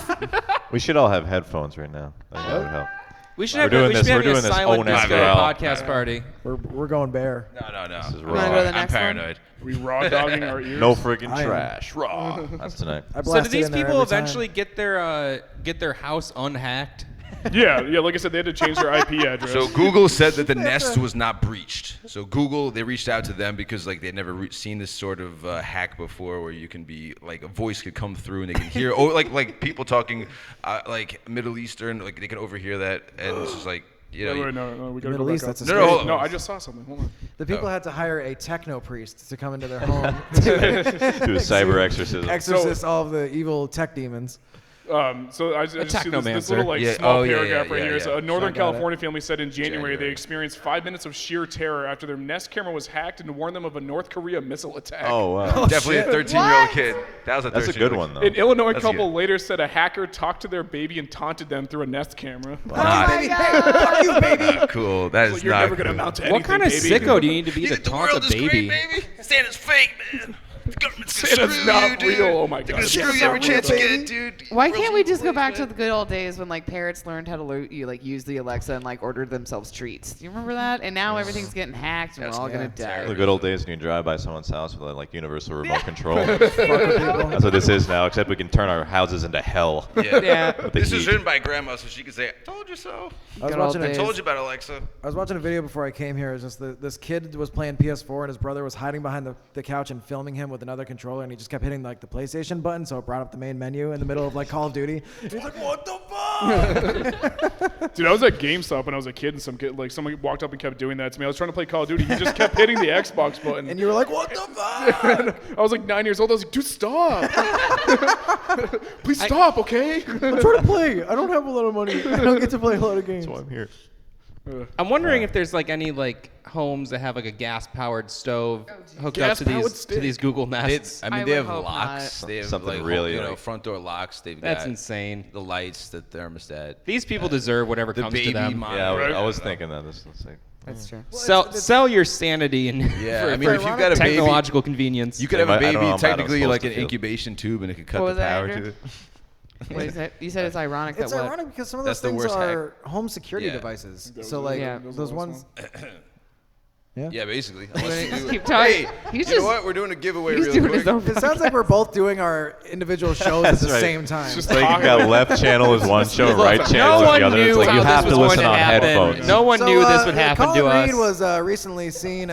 We should all have headphones right now. I think that would help. We should We're have doing we this- should be we're having doing a this silent own as disco well. podcast party. we're going bare. No. This is wanna raw. go to the I'm next one? paranoid. We raw dogging our ears. No friggin' I am. trash. Raw. That's tonight. I So do blasted these in there people every time. eventually get their house unhacked? Yeah. Like I said, they had to change their IP address. So Google said that the Nest was not breached. So Google, they reached out to them because like they'd never seen this sort of hack before, where you can be like a voice could come through and they can hear, or like people talking like Middle Eastern, like they can overhear that, and it's just like you know. Wait, no, we gotta Middle go back East, up. that's a No, hold on. No, I just saw something. Hold on. The people had to hire a techno priest to come into their home Do a cyber exorcism. exorcist all of the evil tech demons. So I just see this technomancer. little like Yeah, small oh, yeah, paragraph yeah, right yeah, here. yeah. So a Northern I got it. California family said in January they January. experienced 5 minutes of sheer terror after their Nest camera was hacked and warned them of a North Korea missile attack. Oh, wow. Definitely a 13-year-old kid. That was a 13-year-old That's a good one, though. An Illinois That's couple good. later said a hacker talked to their baby and taunted them through a Nest camera. Not Fuck you, baby. cool. That is Like, you're not never gonna cool. amount to anything, What kind of baby. sicko do you need to be You to think the taunt world a is baby? great, baby? Santa's fake, man. The government's gonna Santa's screw not you, dude. real. Oh my They're God. gonna screw Santa's you every not chance you real, get, dude. Why World's can't we a just go place, back to man. the good old days when like parents learned how to like use the Alexa and like ordered themselves treats? Do you remember that? And now everything's getting hacked and we're That's- all gonna yeah, die. The good old days when you drive by someone's house with a like universal remote control. Fuck with people. That's what this is now, except we can turn our houses into hell. Yeah. Yeah. With the This is heat. written by grandma, so she could say, "I told you so." I was Good old watching a days. Told you about Alexa. I was watching a video before I came here. It was just this kid was playing PS4 and his brother was hiding behind the couch and filming him with another controller, and he just kept hitting like the PlayStation button, so it brought up the main menu in the middle of like Call of Duty. He's like, "What the fuck?" Dude, I was at GameStop when I was a kid, and someone walked up and kept doing that to me. I was trying to play Call of Duty. He just kept hitting the Xbox button. And you were like, "What the fuck?" I was like 9 years old. I was like, dude, stop. Please stop, okay? I'm trying to play. I don't have a lot of money. I don't get to play a lot of games. That's why I'm here. I'm wondering if there's like any like homes that have like a gas-powered stove hooked up to Gas-powered these stick. Google Nests. I mean, I they would have hope locks. not. They have Something like really, you know, like- front door locks. They've That's got insane. the lights, the thermostat. These people deserve whatever The comes baby to them. monitor. Yeah, Right. I was thinking that. This is like, That's true. Sell your sanity and Yeah, for, I mean, for if you've got a baby, technological convenience. you could have a I don't know baby how bad I'm technically supposed like to an feel. incubation tube, and it could cut What the was that, power Andrew? to it. What is that? You said it's ironic It's that what? ironic because some of That's those the things worst hack. are home security Yeah. devices. That was So the- like Yeah. that was those the last ones. Yeah, basically. Just keep talking. Hey, He's you know just- what? We're doing a giveaway He's real doing quick. his own It sounds like we're both doing our individual shows at the right. same time. Just It's like you got left channel is one show, right No channel is one the other. It's knew like how you this have was to going listen to on happen. headphones. No one knew this would happen Colin to us. Reed was recently seen.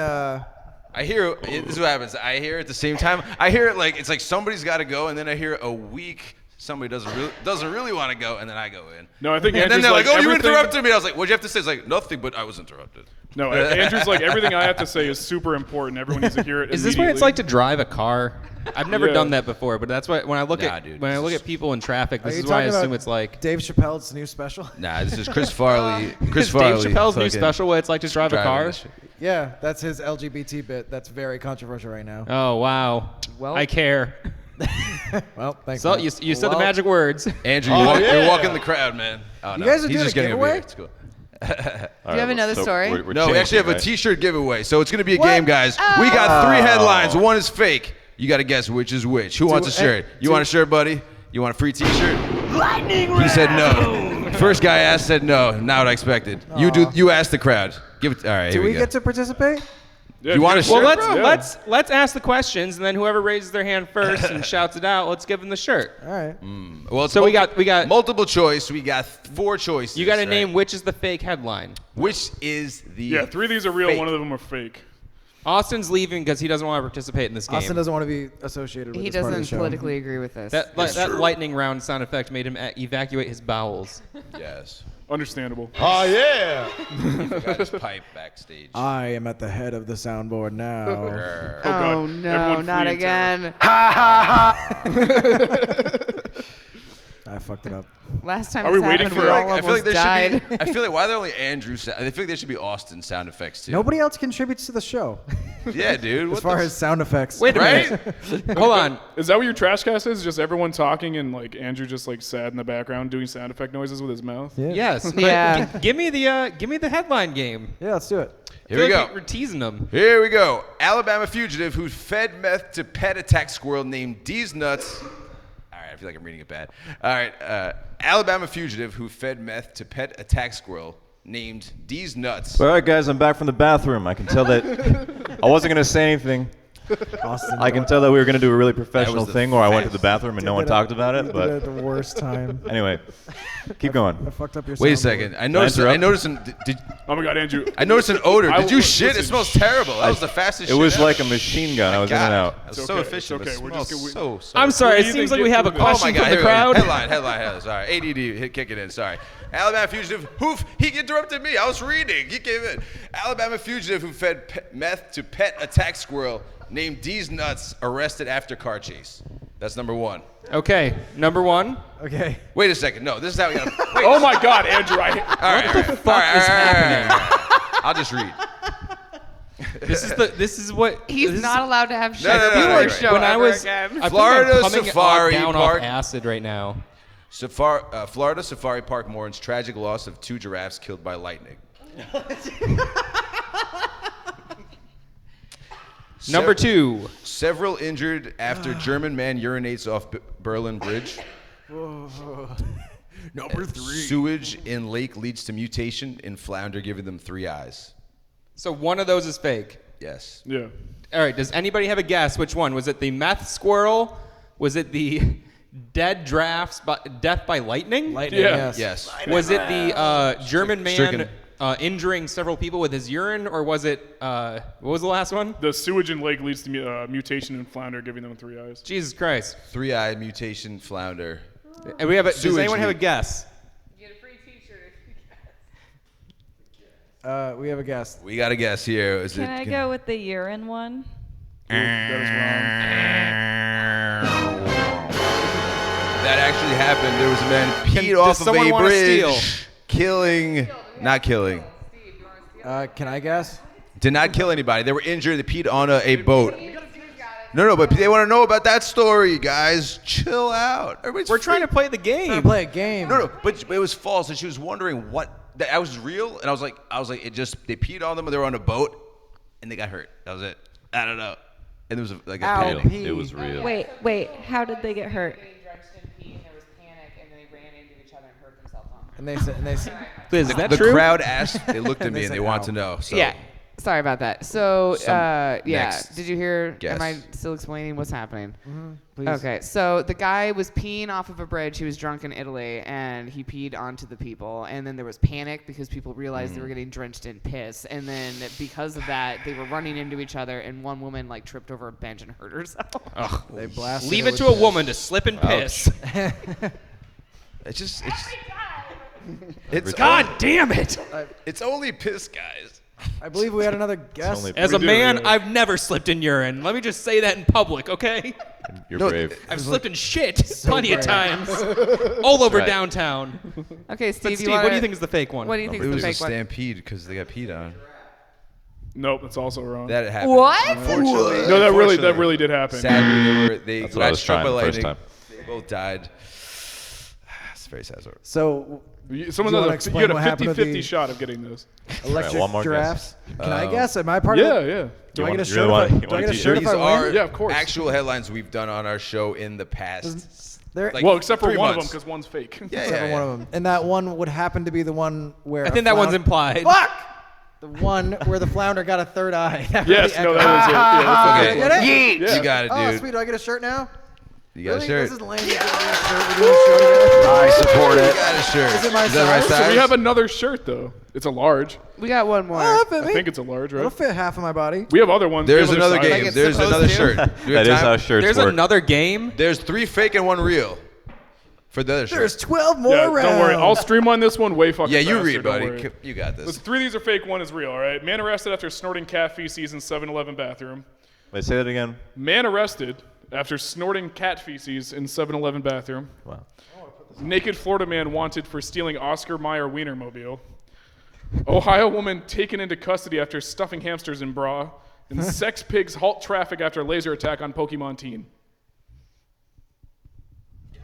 I hear this is what happens. I hear at the same time. I hear it like it's like somebody's got to go, and then I hear a week somebody doesn't really want to go, and then I go in. No, I think And then Andrew's they're like, "Oh, you everything- interrupted me." I was like, "What'd you have to say?" It's like nothing, but I was interrupted. No, Andrew's like, everything I have to say is super important. Everyone needs to hear it. Is this what it's immediately. like to drive a car? I've never Yeah. done that before, but that's why when I look Nah, at dude, when I this look is- at people in traffic, Are this you is why I talking assume about it's like Dave Chappelle's new special. Nah, this is Chris Farley. Chris Dave Farley. Chappelle's new fucking special what it's like to drive a driving car. this shit. Yeah, that's his LGBT bit. That's very controversial right now. Oh wow. Well- I care. Well, thanks. So man. you said the magic words. Andrew, you're walking the crowd, man. Oh, no. guys are He's doing just a getting giveaway? It's cool. All Do you have another so story? we're No, we actually have a changing, right? T-shirt giveaway, so it's gonna be a game, guys. We got 3 headlines. One is fake. You got to guess which is which. Who wants a shirt? You want a shirt, buddy? You want a free T-shirt? He said no. First guy asked said no. Not what I expected. You asked the crowd. Give it. All right. Do Here we we go. get to participate? Yeah, You want a Well, shirt? let's ask the questions, and then whoever raises their hand first and shouts it out, let's give them the shirt. All right. Well, it's So we got multiple choice. We got 4 choices. you got to right? name which is the fake headline. which is the Yeah, 3 of these are real. fake. One of them are fake. Austin's leaving because he doesn't want to participate in this game. Austin doesn't want to be associated with He this part of the doesn't show. politically agree with this. that lightning round sound effect made him evacuate his bowels. Yes. Understandable. He forgot his pipe backstage. I am at the head of the soundboard now. God. Oh no, Everyone not flee again. I fucked it up. Last time Are this we waiting happened, for, we like, all I feel like almost there died. should be. I feel like why are there only Andrew? I feel like there should be Austin sound effects too. Nobody else contributes to the show Yeah, dude. as What far the as sound effects. Wait a right? minute. Hold on. Is that what your trash cast is? Just everyone talking and like Andrew just like sad in the background doing sound effect noises with his mouth? Yeah. Yes. Yeah. Give me the headline game. Yeah, let's do it. Here we go. We're teasing them. Here we go. Alabama fugitive who fed meth to pet attack squirrel named D's Nuts. All right, I feel like I'm reading it bad. All right, Alabama fugitive who fed meth to pet attack squirrel named D's Nuts. All right, guys, I'm back from the bathroom. I can tell that I wasn't going to say anything. Austin, I can tell that we were going to do a really professional the thing where I went to the fastest. bathroom and no one talked about it. At But the worst time. anyway, keep going. I fucked up your Wait a soundboard. second. I noticed. interrupt? I noticed. Oh my God, Andrew. I noticed an odor. I Did you will- shit? listen, It smells terrible. That was the fastest. It shit was ever. like a machine gun. I was in and out. That was It's so okay, efficient. it's okay. It We're just smells gonna- so. I'm sorry. It Breathe seems and like we get have a through this. question Oh my God! from the Here we go. crowd. Headline. Sorry. ADD. Kick it in. Sorry. Alabama fugitive. He interrupted me. I was reading. He came in. Alabama fugitive who fed meth to pet attack squirrel named D's Nuts arrested after car chase. That's number 1. Okay, number 1. Okay. Wait a second. No, this is how we got. Wait. Oh my God, Andrew. All right. What the fuck is happening? I'll just read. This is what He's this not allowed to have shit no, on no, your right. show when I ever was again. I feel like Florida I'm coming Safari down Park. off acid right now. Florida Safari Park mourns tragic loss of 2 giraffes killed by lightning. Number 2. Several injured after German man urinates off Berlin Bridge. Number 3. Sewage in lake leads to mutation in flounder, giving them 3 eyes. So one of those is fake. Yes. Yeah. All right, does anybody have a guess which one? Was it the meth squirrel? Was it the dead giraffes death by lightning? Lightning, Yeah. yes. Yes. Was it the German man Stricken. injuring several people with his urine, or was it what was the last one? The sewage in lake leads to mutation in flounder, giving them 3 eyes. Jesus Christ! 3-eye mutation flounder. And we have does Sewage anyone have a leak. guess? Get a free T-shirt. We have a guest. We got a guess here. Is Can it? I go with the urine one? That is wrong. That actually happened. There was a man peed does off of someone a wanna bridge, steal? not killing. Can I guess? Did not kill anybody. They were injured. They peed on a boat. No, but they want to know about that story, guys. Chill out. We're trying to play the game. Trying to play a game. No, but it was false, and she was wondering what that was real, and I was like, it just they peed on them, they were on a boat, and they got hurt. That was it. I don't know. And there was like a Ow. panic. Pee. It was real. Wait. How did they get hurt? And they said, Is that The true? crowd asked. They looked at And me they and they said, want "Ow." to know. So. Yeah. Sorry about that. So, yeah. next Did you hear? guess. Am I still explaining what's happening? Please. Okay. So the guy was peeing off of a bridge. He was drunk in Italy, and he peed onto the people. And then there was panic because people realized they were getting drenched in piss. And then because of that, they were running into each other. And one woman like tripped over a bench and hurt herself. Ugh. They blasted Leave it it with to a piss. woman to slip and piss. It's God damn it! It's only piss, guys. I believe we had another guest. only- As a do, man, yeah. I've never slipped in urine. Let me just say that in public, okay? You're No, brave. I've slipped in shit plenty of brave. times, all over right. downtown. Okay, But Steve, Steve, you wanna, what do you think is the fake one? What do you think It is was the a fake one? stampede because they got peed on. Nope, that's also wrong. That happened. What? Unfortunately. No, that Unfortunately. really did happen. Sadly, they That's what I got was struck trying by the first lightning. time. They both died. It's a very sad story. So, Someone Do you wanna you explain had a what happened to 50-50 the- shot of getting this. electric one more giraffes. Can I guess? Am I part Yeah, of it? yeah. Do You I want- get a you shirt? really if want- I- you Do I want get a a shirt These if I are win? Yeah, of course. actual headlines we've done on our show in the past. There, Like, Well, except for 3 one of them months. because one's fake. Yeah, except for one of them, and that one would happen to be the one where I think that one's implied. Fuck! The one where the flounder got a third eye. after Yes, the no, echo. that was it. Yeah, that's Okay. Get it? Yeah. You got it, Oh, dude. sweet. Do I get a shirt now? You got Really? a shirt. This is lame. You get me a shirt. We're doing a show together. I support it. You got a shirt. Is it my Is that my size? size? So we have another shirt though. It's a large. We got one more. Oh, fit I me. think it's a large, It'll right? fit half of my body. We have other ones. We There's have another other sizes. game. it's There's supposed another to. shirt. Do we have That is time? how shirts There's work. another game. There's 3 fake and 1 real. For the other shirt. There's 12 more Yeah, rounds. don't worry. I'll streamline this one way fucking Yeah, you faster, read, don't buddy. worry. You got this. Listen, 3 of these are fake, 1 is real, all right? Man arrested after snorting cat feces in 7-Eleven bathroom. Wait, say that again. Man arrested after snorting cat feces in 7-Eleven bathroom. Wow. Naked Florida man wanted for stealing Oscar Mayer Wienermobile. Ohio woman taken into custody after stuffing hamsters in bra. And sex pigs halt traffic after laser attack on Pokemon teen.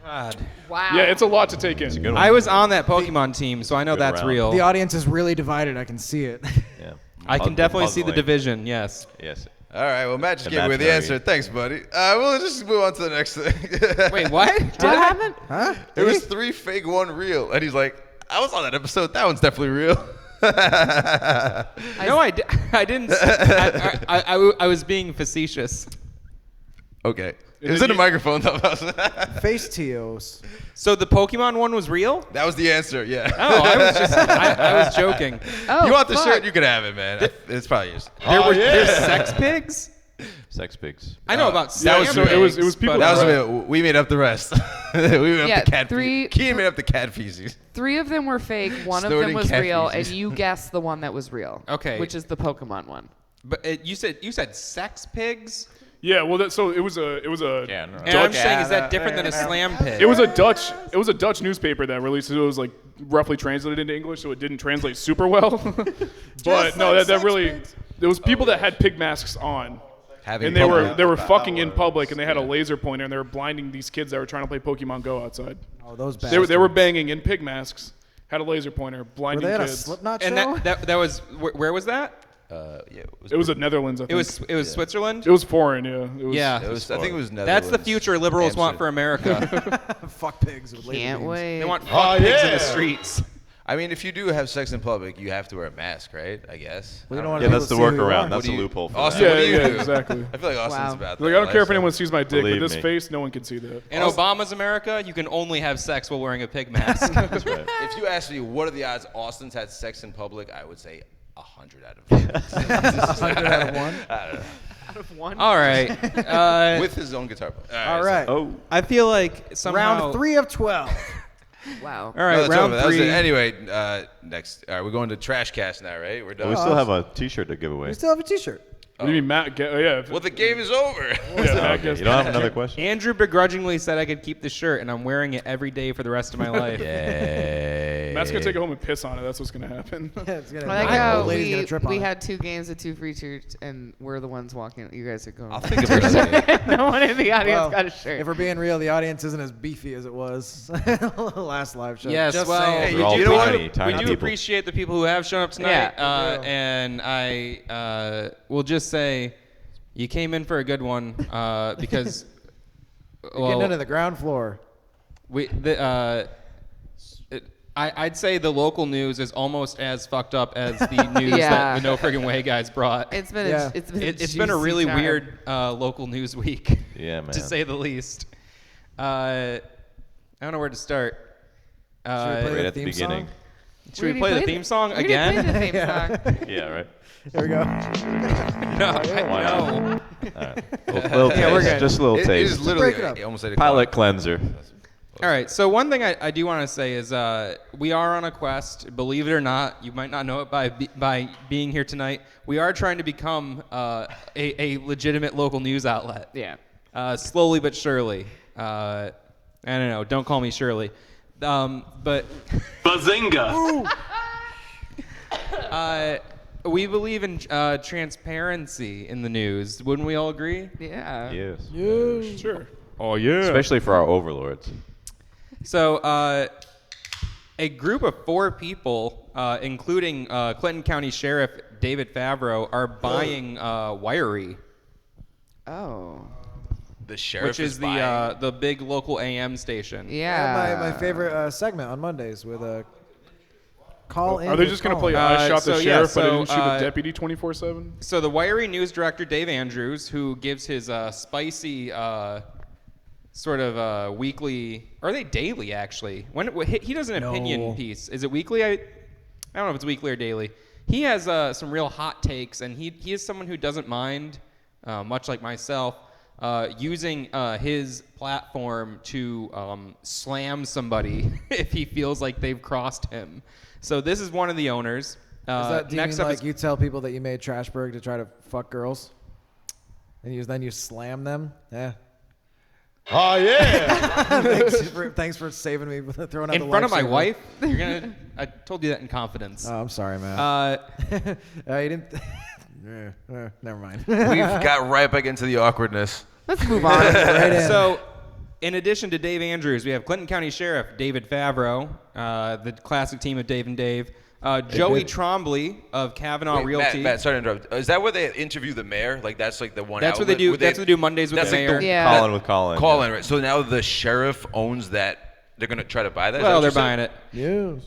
God. Wow. Yeah, it's a lot to take in. Good one. I was on that Pokemon team, so I know Good that's round. real. The audience is really divided. I can see it. Yeah. I can definitely see the Puzzling. division, yes. Yes. All right, well, Matt just gave away the Imaginary. answer. Thanks, buddy. We'll just move on to the next thing. Wait, what? What happened? Huh? It was 3 fake, 1 real. And he's like, I was on that episode. That one's definitely real. No, I didn't. I was being facetious. Okay. It And was then in the you- microphone, though. Face Teos. So the Pokemon one was real? That was the answer, yeah. Oh, I was joking. Oh, You want the fuck. shirt? You can have it, man. It's probably yours. There's sex pigs? Sex pigs. I know about Yeah, sex so it was pigs, people but, That was Right. we made up the rest. We made Yeah, up the cat three- feces. Keen made up the cat feces. 3 of them were fake. One of Snorting them was cat real, feces. and you guessed the one that was real. Okay. Which is the Pokemon one. but you said sex pigs? Yeah, well, so it was a Yeah, no. And I'm saying, is that different than a slam pig? It was a Dutch newspaper that released it. It was like roughly translated into English, so it didn't translate super well. But no, that really there was people that had pig masks on. Having And they were public- fucking in public, and they had a laser pointer, and they were blinding these kids that were trying to play Pokemon Go outside. Oh, those They bastards. were banging in pig masks, had a laser pointer, Were blinding they at a kids. Slipknot show? And that was where was that? yeah, It was in Netherlands, I think. It was Switzerland. It was foreign, yeah. It was, Yeah. I think it was Netherlands. That's the future liberals want for Amsterdam. America. Fuck pigs with laser Can't beams. wait. They want fuck pigs in the streets. I mean, if you do have sex in public, you have to wear a mask, right? I guess. We don't want Yeah, people that's to the see who you workaround. are. That's do a you- loophole for Austin, that. Yeah, what do you yeah, do? exactly. I feel like Austin's Wow. about that. Like, I don't care if lifestyle. anyone sees my dick, Believe but this me. face, no one can see that. In Obama's America, you can only have sex while wearing a pig mask. That's right. If you ask me what are the odds Austin's had sex in public, I would say 100 out of 100 out of 1? I don't know. All right. With his own guitar player. All right. Oh. I feel like somehow. Round 3 of 12. Wow. All No, right, that's round over. That was 3. it. Anyway, next. All right, we're going to TRASHcast now, right? We're done. We still have a T-shirt to give away. We still have a T-shirt. What do you mean, Matt? Yeah. Well, the game is over. yeah, Oh, Matt okay. gets- You don't have another question? Andrew begrudgingly said I could keep the shirt, and I'm wearing it every day for the rest of my life. Yay. Matt's gonna take it home and piss on it. That's what's gonna happen. It's gonna, I like the how old lady's gonna trip on we it. had 2 games of 2 free shirts, and we're the ones walking. You guys are going. I'll think of it. No one in the audience Well, got a shirt. If we're being real, the audience isn't as beefy as it was last live show. Yes, Just well, saying. We're all we do, tiny, tiny we do people. appreciate the people who have shown up tonight, Yeah. and I will just say, you came in for a good one because, Getting into the ground floor. I'd say the local news is almost as fucked up as the news that the No Friggin Way guys brought. It's been It's been a really weird local news week. Yeah, man. To say the least. I don't know where to start. Right at the beginning. Should we play the theme song again? Play the theme song. Yeah, right. Here we go. Why not? No. All right. Little taste, we're good. just a little It taste. is literally break it up. almost 8 o'clock. Palate cleanser. All right, so one thing I do want to say is we are on a quest. Believe it or not, you might not know it by being here tonight. We are trying to become a legitimate local news outlet. Yeah. Slowly but surely. I don't know. Don't call me Shirley. But Bazinga! we believe in transparency in the news. Wouldn't we all agree? Yeah. Yes. Sure. Oh, yeah. Especially for our overlords. So, a group of 4 people, including Clinton County Sheriff David Favreau, are buying Wiry, Oh. The sheriff which is buying. the big local AM station. Yeah. My favorite segment on Mondays with a call in. Are they just going to play I Shot the so, Sheriff, yeah, but they so, didn't shoot the deputy 24/7? So the Wiry news director Dave Andrews, who gives his spicy sort of weekly, or are they daily actually? He does an opinion piece. Is it weekly? I don't know if it's weekly or daily. He has some real hot takes, and he is someone who doesn't mind, much like myself, using his platform to slam somebody if he feels like they've crossed him. So this is one of the owners. Do you next mean up like you tell people that you made Trashberg to try to fuck girls, and then you slam them? Yeah. Oh, yeah. thanks for saving me, throwing out in the front of my lifesaver. wife? You're gonna. I told you that in confidence. Oh, I'm sorry, man. You didn't. Never mind. We've got right back into the awkwardness. Let's move on. Right in. So, in addition to Dave Andrews, we have Clinton County Sheriff David Favreau, the classic team of Dave and Dave. Joey Trombley of Kavanaugh Realty. Matt, sorry to interrupt. Is that where they interview the mayor? Like that's like the one. That's what they do. That's what they do Mondays with that's the like mayor. Yeah. Colin with Colin. Colin, right? So now the sheriff owns that. They're gonna try to buy that. Well, they're buying it. Yes.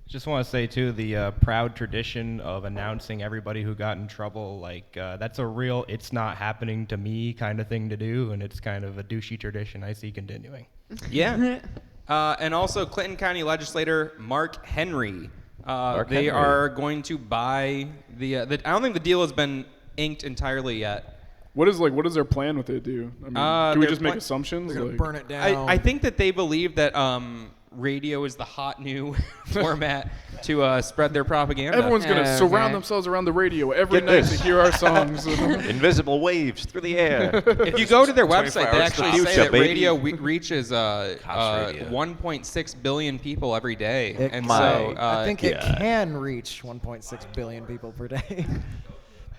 Just want to say too, the proud tradition of announcing everybody who got in trouble, like that's a real "it's not happening to me" kind of thing to do, and it's kind of a douchey tradition I see continuing. Yeah. And also Clinton County legislator Mark Henry. They Henry. are going to buy the. I don't think the deal has been inked entirely yet. What does their plan with it do? I mean, do we their just make plan- assumptions? They're gonna Like- burn it down. I think that they believe that radio is the hot new format to spread their propaganda. Everyone's going to Okay. surround themselves around the radio every Get night this. to hear our songs. Invisible waves through the air. If you go to their 24 website, they hours actually to say future, that baby. radio reaches Cops radio. 1.6 billion people every day. It and might. so I think it yeah. can reach 1.6 billion people per day. but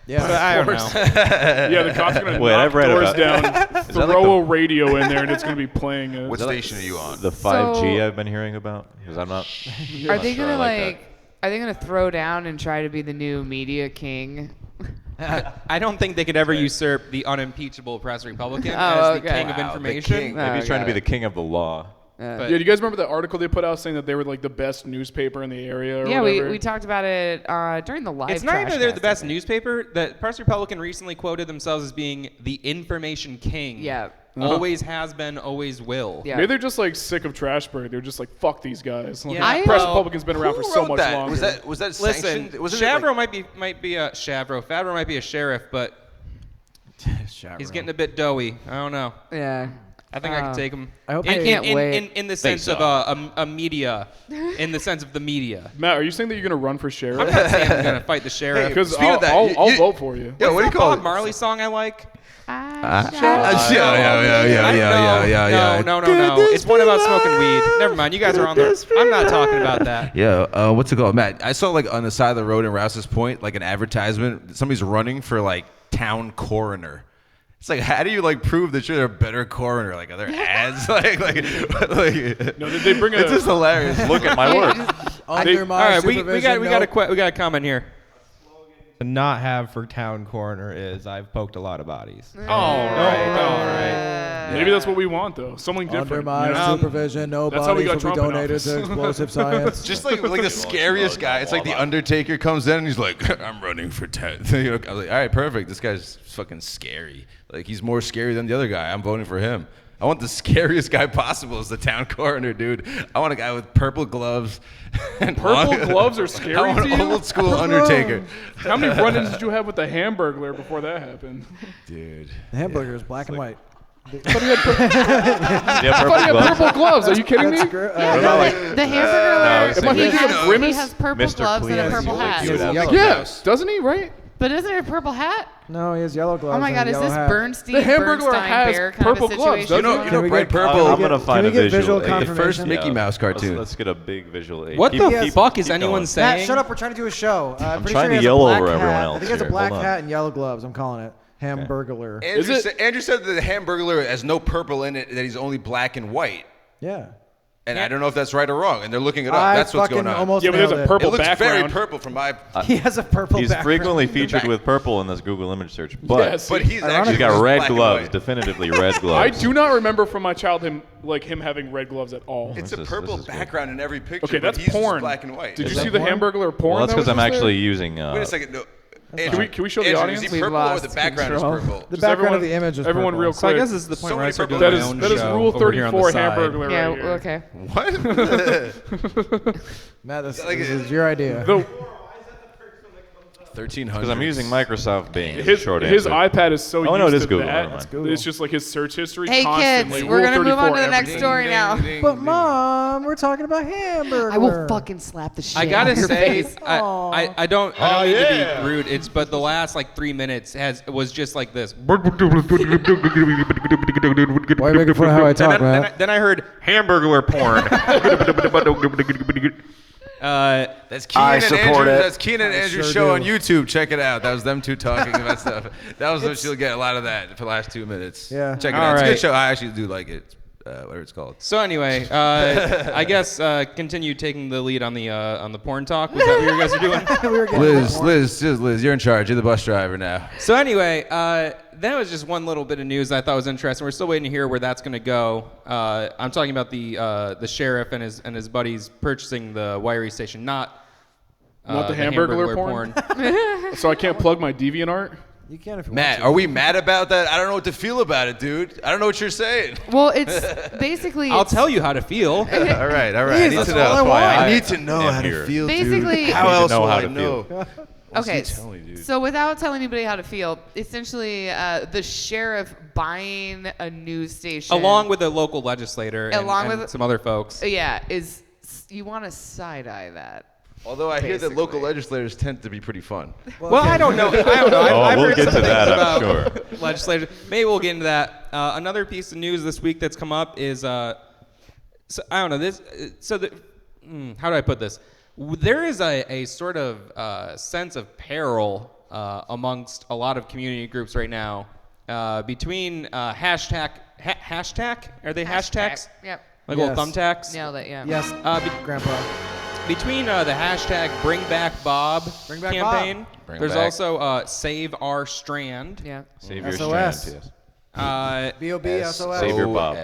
Yeah. I don't know. Yeah, the cops are going to Wait, knock I've read doors about- down, that like throw a radio in there, and it's going to be playing. What station are you on? The 5G So- I've been hearing about, because I'm not. Are not they sure I gonna like Are they gonna throw down and try to be the new media king? I don't think they could ever usurp the unimpeachable press Republican Oh, as the okay. king of Wow, the information. king. Maybe he's trying to be the king of the law. But Yeah, do you guys remember the article they put out saying that they were like the best newspaper in the area or Yeah, whatever? we talked about it during the live. it's not even they're the TRASHcast, best I think. newspaper. The Press Republican recently quoted themselves as being the information king. Yeah. Always has been, always will. Yeah. Maybe they're just like sick of Trashberg. They're just like, fuck these guys. Like, Yeah. Press Well, Republican's been around Who for so wrote much that? longer. Was that Listen, sanctioned? Wasn't it Favreau like, might be a Favreau might be a sheriff, but he's getting a bit doughy. I don't know. Yeah. I think I can take him. I hope in, they- can't in, wait. in the sense so. of a media, in the sense of the media. Matt, are you saying that you're going to run for sheriff? I'm not saying I'm gonna fight the sheriff. Because Speaking of that, I'll you- vote for you. Yeah, what do you What's that call Bob it? Marley song I like? Yeah. No. It's one about smoking weed. Never mind. You guys are on there. I'm not talking about that. Yeah, what's it called, Matt? I saw like on the side of the road in Rouse's Point, like an advertisement. Somebody's running for like town coroner. It's like, how do you like prove that you're a better coroner? Like, are there ads? like, No, did they bring a? it's just hilarious. Look at my work. Under my All right, we supervision, got a comment here. to not have for town coroner is I've poked a lot of bodies. All right. Maybe that's what we want, though. Something different. Under my you know? supervision, no That's how we bodies got will be Trump in donated office. to explosive science. Just like the scariest guy. It's like the Undertaker comes in and he's like, I'm running for town. I was like, all right, perfect. This guy's fucking scary. Like, he's more scary than the other guy. I'm voting for him. I want the scariest guy possible as the town coroner, dude. I want a guy with purple gloves. And Purple gloves are scary I want to you? an old school Undertaker. How many run-ins did you have with the Hamburglar before that happened? Dude. The hamburger is black and white. I thought he had purple gloves. Are you kidding me? The Hamburglar, Am I thinking of he Grimace? has purple Mr. gloves and a Clean purple hat. Yes, doesn't he? Right? But isn't it a purple hat? No, he has yellow gloves. Oh my and God, a is yellow this hat. Bernstein, The Hamburglar Bernstein has Bear kind purple of a gloves, situation? doesn't You know, we bright get- purple. I'm gonna find a we get visual visual aid. The first confirmation? Mickey Mouse cartoon. Let's get a big visual aid. What Keep- the keep- fuck is keep anyone going. Matt, saying? shut up. We're trying to do a show. I'm pretty trying sure to he has yell a black over everyone hat. else I think he has a here. black Hold on. hat and yellow gloves. I'm calling it Hamburglar. Andrew said that the Hamburglar has no purple in it, that he's only black and white. Yeah. And I don't know if that's right or wrong. And they're looking it up. I That's what's fucking going on. almost Yeah, but there's nailed a it. purple It looks background. very purple from my. He has a purple He's background. frequently featured with purple in this Google image search, but Yes. But he's actually he's got just red black and gloves, white. definitively red I gloves. do not remember from my childhood him having red gloves at all. It's This a is- purple this is good. background in every picture. Okay, but that's he's just porn. black and white. Did Is you that see the porn? Hamburglar porn? Well, that's that because was I'm just actually there? using. Wait a second. No. Can we show the Andrew, audience? Is he We've purple or lost the background control. is purple? The Just background everyone- of the image is everyone purple. real So I quick. guess this is the point So where I many start purple- doing That my is own that is show Rule over here on the 34 side. Hamburglar Yeah, right here. okay. What? Matt, this Like, is your idea. The- 1300. Because I'm using Microsoft Bing. is the his short his answer. iPad is so Oh, no, used it is to Google. that. Never mind. Google. It's just like his search history Hey constantly. kids, we're Rule gonna move on to the 34 next everything. story now. But Mom, we're talking about hamburger. I will fucking slap the shit I out gotta of your say, face. I don't mean to be rude. It's but the last like 3 minutes was just like this. Why are you making fun of how I talk, man? Then I heard Hamburglar porn. That's Keenan and Andrew. That's Keenan and Andrew's sure show do. on YouTube. Check it out. That was them two talking about stuff. That was what you'll get a lot of that for the last 2 minutes. Yeah. Check it All out. It's a right. good show. I actually do like it. Whatever it's called. So anyway, I guess continue taking the lead on the porn talk. Was that what you guys are doing? Liz, you're in charge. You're the bus driver now. So anyway, that was just one little bit of news that I thought was interesting. We're still waiting to hear where that's going to go. I'm talking about the sheriff and his buddies purchasing the wiring station, not the Hamburglar porn? So I can't plug my DeviantArt? You can if you Matt, want are we mad about that? I don't know what to feel about it, dude. I don't know what you're saying. Well, it's basically. I'll tell you how to feel. All right. I Please, need that's to know. all I want. I need to know am how to here. feel, Basically- dude. How I need to else know will how I to know? feel. Okay, Tell me, dude. so without telling anybody how to feel, essentially the sheriff buying a news station Along with a local legislator Along and with- some other folks. yeah, is you want to side eye that. Although I hear that Basically. local legislators tend to be pretty fun. Well, I don't know. Oh, I've we'll heard get some to things that, I'm about sure. legislators. Maybe we'll get into that. Another piece of news this week that's come up is, so I don't know this. How do I put this? There is a sort of sense of peril amongst a lot of community groups right now between hashtag. Are they hashtags? Yep. Like Yes. little thumbtacks. Nailed it. Yeah. Yes, Grandpa. Between the hashtag Bring Back Bob Bring Back campaign, Bring there's back. also Save Our Strand. Yeah. Save your SOS. strand, yes. B.O.B. SOS. Save your Bob.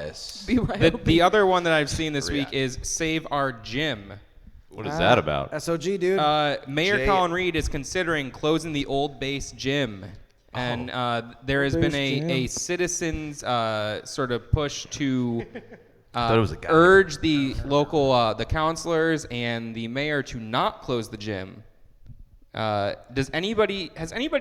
The other one that I've seen this week is Save Our Gym. What is that about? SOG, dude. Mayor J- Colin Reed is considering closing the Old Base Gym. And there has Old been Base Gym. a citizens sort of push to thought it was a guy. urge the local the councilors and the mayor to not close the gym. Has anybody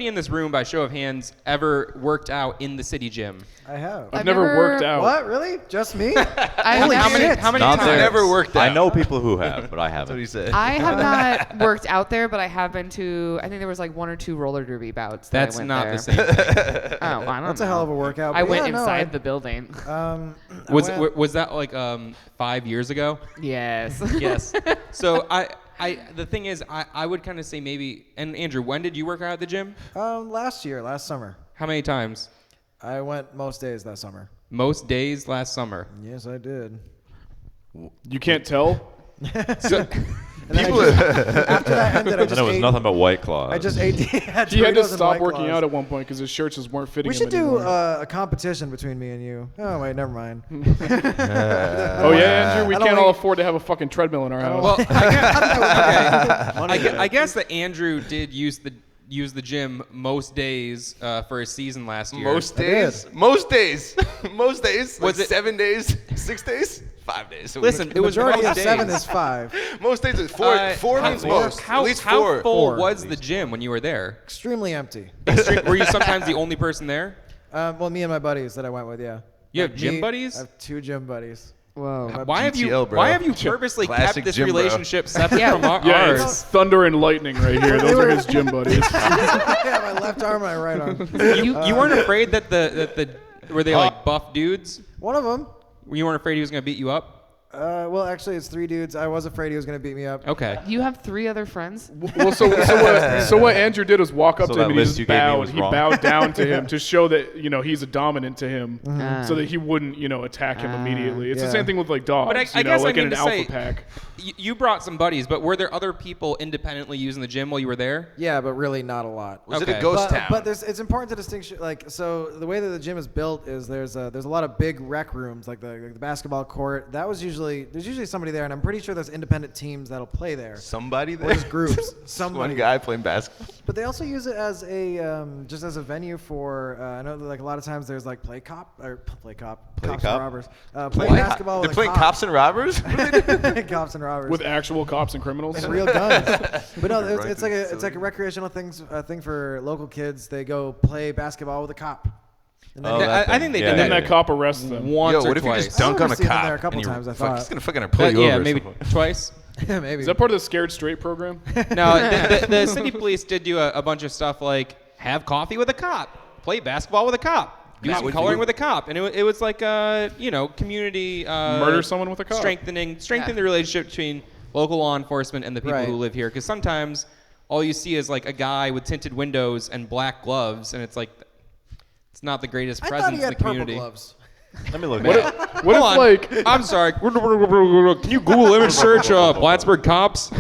in this room, by show of hands, ever worked out in the city gym? I have. I've never worked out. What? Really? Just me? I Holy have shit. How many Not times? there. Never worked out. I know people who have, but I That's what he haven't. said. I have not worked out there, but I have been to. I think there was like 1 or 2 roller derby bouts. That That's I went not there. the same thing. Oh, I don't That's know. a hell of a workout. I but went yeah, no, inside the building. I Was went- was that like 5 years ago? Yes. Yes. So the thing is, I would kind of say maybe. And Andrew, when did you work out at the gym? last summer. How many times? I went most days that summer. Most days last summer. Yes, I did. You can't tell? So, And then after that ended, I Then it was nothing but White Claws. I just ate. He had to stop working out at one point because his shirts just weren't fitting We him should do anymore. a competition between me and you. Oh wait, never mind. Oh yeah, Andrew, we can't all afford to have a fucking treadmill in our house. Well, I guess that Andrew did use the gym most days for a season last year. Most days. Was Was it it 7 days? 6 days? 5 days. Listen, it was Majority most of days. 7 is 5. Most days is 4. 4 means most. How, At least how 4. full was the gym when you were there? Extremely empty. Were you sometimes the only person there? Well, me and my buddies that I went with, yeah. You have Like gym me, buddies? I have 2 gym buddies. Whoa. Why have you GTL, bro. Why have you purposely Classic kept this gym bro. relationship separate from yeah, ours? it's thunder and lightning right here. Those are his gym buddies. Yeah, my left arm, my right arm. You weren't afraid that the were they like buff dudes? One of them. You weren't afraid he was gonna beat you up? Well, actually, it's 3 dudes. I was afraid he was going to beat me up. Okay. You have 3 other friends? Well, so what Andrew did was walk up So to him that and he list just you gave me bowed. was He wrong. bowed down to him to show that he's a dominant to him, so that he wouldn't attack him immediately. It's the Yeah. same thing with like dogs. But I guess like I in mean an to alpha say, pack. You brought some buddies, but were there other people independently using the gym while you were there? Yeah, but really not a lot. Was it a Okay. ghost town? But it's important to distinguish. So the way that the gym is built is there's a lot of big rec rooms, like the basketball court. There's usually somebody there, and I'm pretty sure there's independent teams that'll play there. Somebody there? Or just groups. Just Somebody. one guy playing basketball. But they also use it as a just as a venue for. I know that like a lot of times there's like cops and robbers. Play basketball They're with playing a cop. cops and robbers? Cops and robbers. With actual cops and criminals. and real guns. But no, Right it's to the like a recreational thing for local kids. They go play basketball with a cop. And then Oh, they- that I think they thing. did And then that that cop arrests them. once Yo, or what if you twice. just dunk on a I've seen them cop? there a couple and times, I fuck, thought. he's going to fucking pull you over. Yeah, or maybe something. twice. maybe. Is that part of the Scared Straight program? No, the city police did do a bunch of stuff like have coffee with a cop, play basketball with a cop, do some coloring with a cop, and it was like community Murder someone with a cop. strengthening the relationship between local law enforcement and the people Right. who live here. Because sometimes all you see is like a guy with tinted windows and black gloves, and it's like it's not the greatest I presence thought he in had the purple community. gloves. Let me look What at if, what if Hold on. like I'm sorry. Can you Google image search Plattsburgh cops?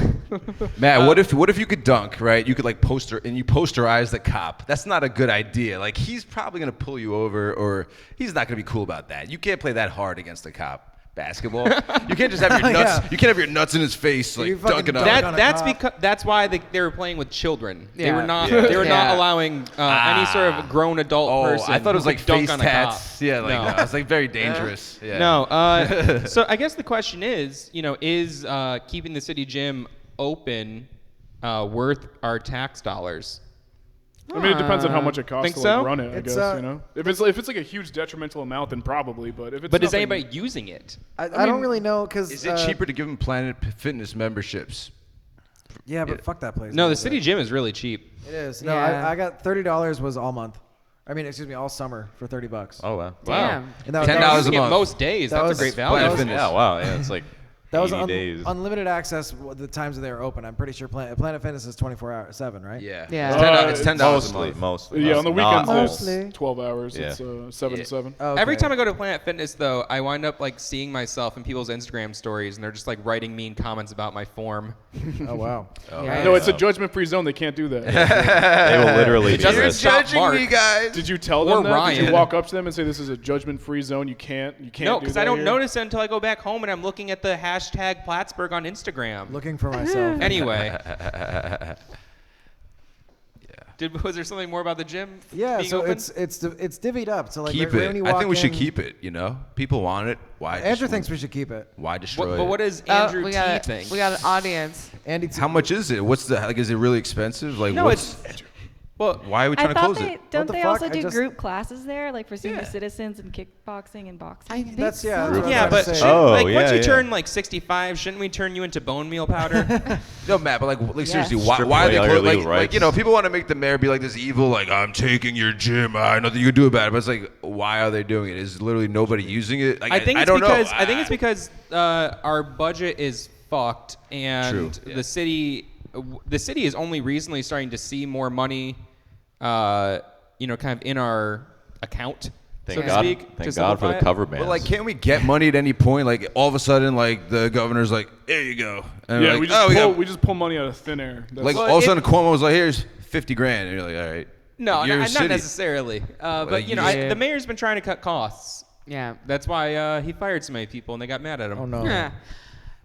Matt, what if you could dunk, right? You could like posterize the cop. That's not a good idea. Like he's probably gonna pull you over, or he's not gonna be cool about that. You can't play that hard against a cop. Basketball. You can't just have your nuts. Yeah. You can't have your nuts in his face like You fucking dunking on dunk him. on a That's cop. because that's why they were playing with children. They Yeah. were not. Yeah. They were Yeah. not allowing any sort of grown adult Oh, person. I thought it was who like could dunk face on a tats. cop. Yeah, like No. no. It's like very dangerous. Yeah. No. So I guess the question is, is keeping the city gym open worth our tax dollars? I mean, it depends on how much it costs Think to so? like, run it. I It's, guess If it's like a huge detrimental amount, then probably. But if it's But is nothing- anybody using it? I don't really know because Is it cheaper to give them Planet Fitness memberships? Yeah, but fuck that place. No, the city gym is really cheap. It is. No, Yeah. I got $30 was all month. I mean, excuse me, all summer for $30. Oh, wow. Damn. And that was, $10 that was, a Using it month. most days. That That's was- a great that value. was- Yeah, wow. Yeah, it's like that was 80 days. unlimited access the times that they were open. I'm pretty sure Planet Fitness is 24/7, right? Yeah. Yeah. It's $10 a Mostly, month. mostly. Yeah, on the weekends Not all. Mostly. it's 12 hours. Yeah. It's 7 to 7. Oh, okay. Every time I go to Planet Fitness, though, I wind up like seeing myself in people's Instagram stories, and they're just like writing mean comments about my form. Oh wow. Yeah. No, it's a judgment-free zone. They can't do that. They will literally It do doesn't this. stop Judging Mark. me, guys. Did you tell Or them that? Did Ryan. you walk up to them and say this is a judgment-free zone? You can't. No, do because that I don't here? notice it until I go back home and I'm looking at the hashtag Plattsburgh on Instagram. Looking for myself. Anyway. Was there something more about the gym? Yeah, being so open? it's divvied up. So like Keep right it. when you I walk think we should in- keep it. People want it. Why? Andrew thinks we should keep it. Why destroy But it? what does Andrew we T got think? We got an audience. Andy, How much is it? What's the like? Is it really expensive? Like, No, what's, Well, why are we I trying to thought close it? don't the they fuck? also I do just- group classes there, like for senior Yeah. citizens and kickboxing and boxing? I think That's- yeah, so. that's what yeah, I'm but saying. shouldn't- Oh, like once yeah, you yeah. turn like 65, shouldn't we turn you into bone meal powder? No, Matt, but like seriously, Strip why are they away all your closed? legal Like, rights. people want to make the mayor be like this evil, like I'm taking your gym. I know that you can do about it, but it's like, why are they doing it? Is literally nobody using it? Like, I think it's don't because know. I think it's because our budget is fucked, and True. the city is only recently starting to see more money, kind of in our account. Thank to God, speak. thank to God for simplify the it. cover bands. But like, can't we get money at any point? Like, all of a sudden, like the governor's like, "Here you go." And Yeah, like, we just pull money out of thin air. That's like Well, all of a sudden, Cuomo was like, "Here's 50 grand," and you're like, "All right." No, You're a not city. necessarily. But Like, you know, you- the mayor's been trying to cut costs. Yeah. That's why he fired so many people, and they got mad at him. Oh no. Yeah.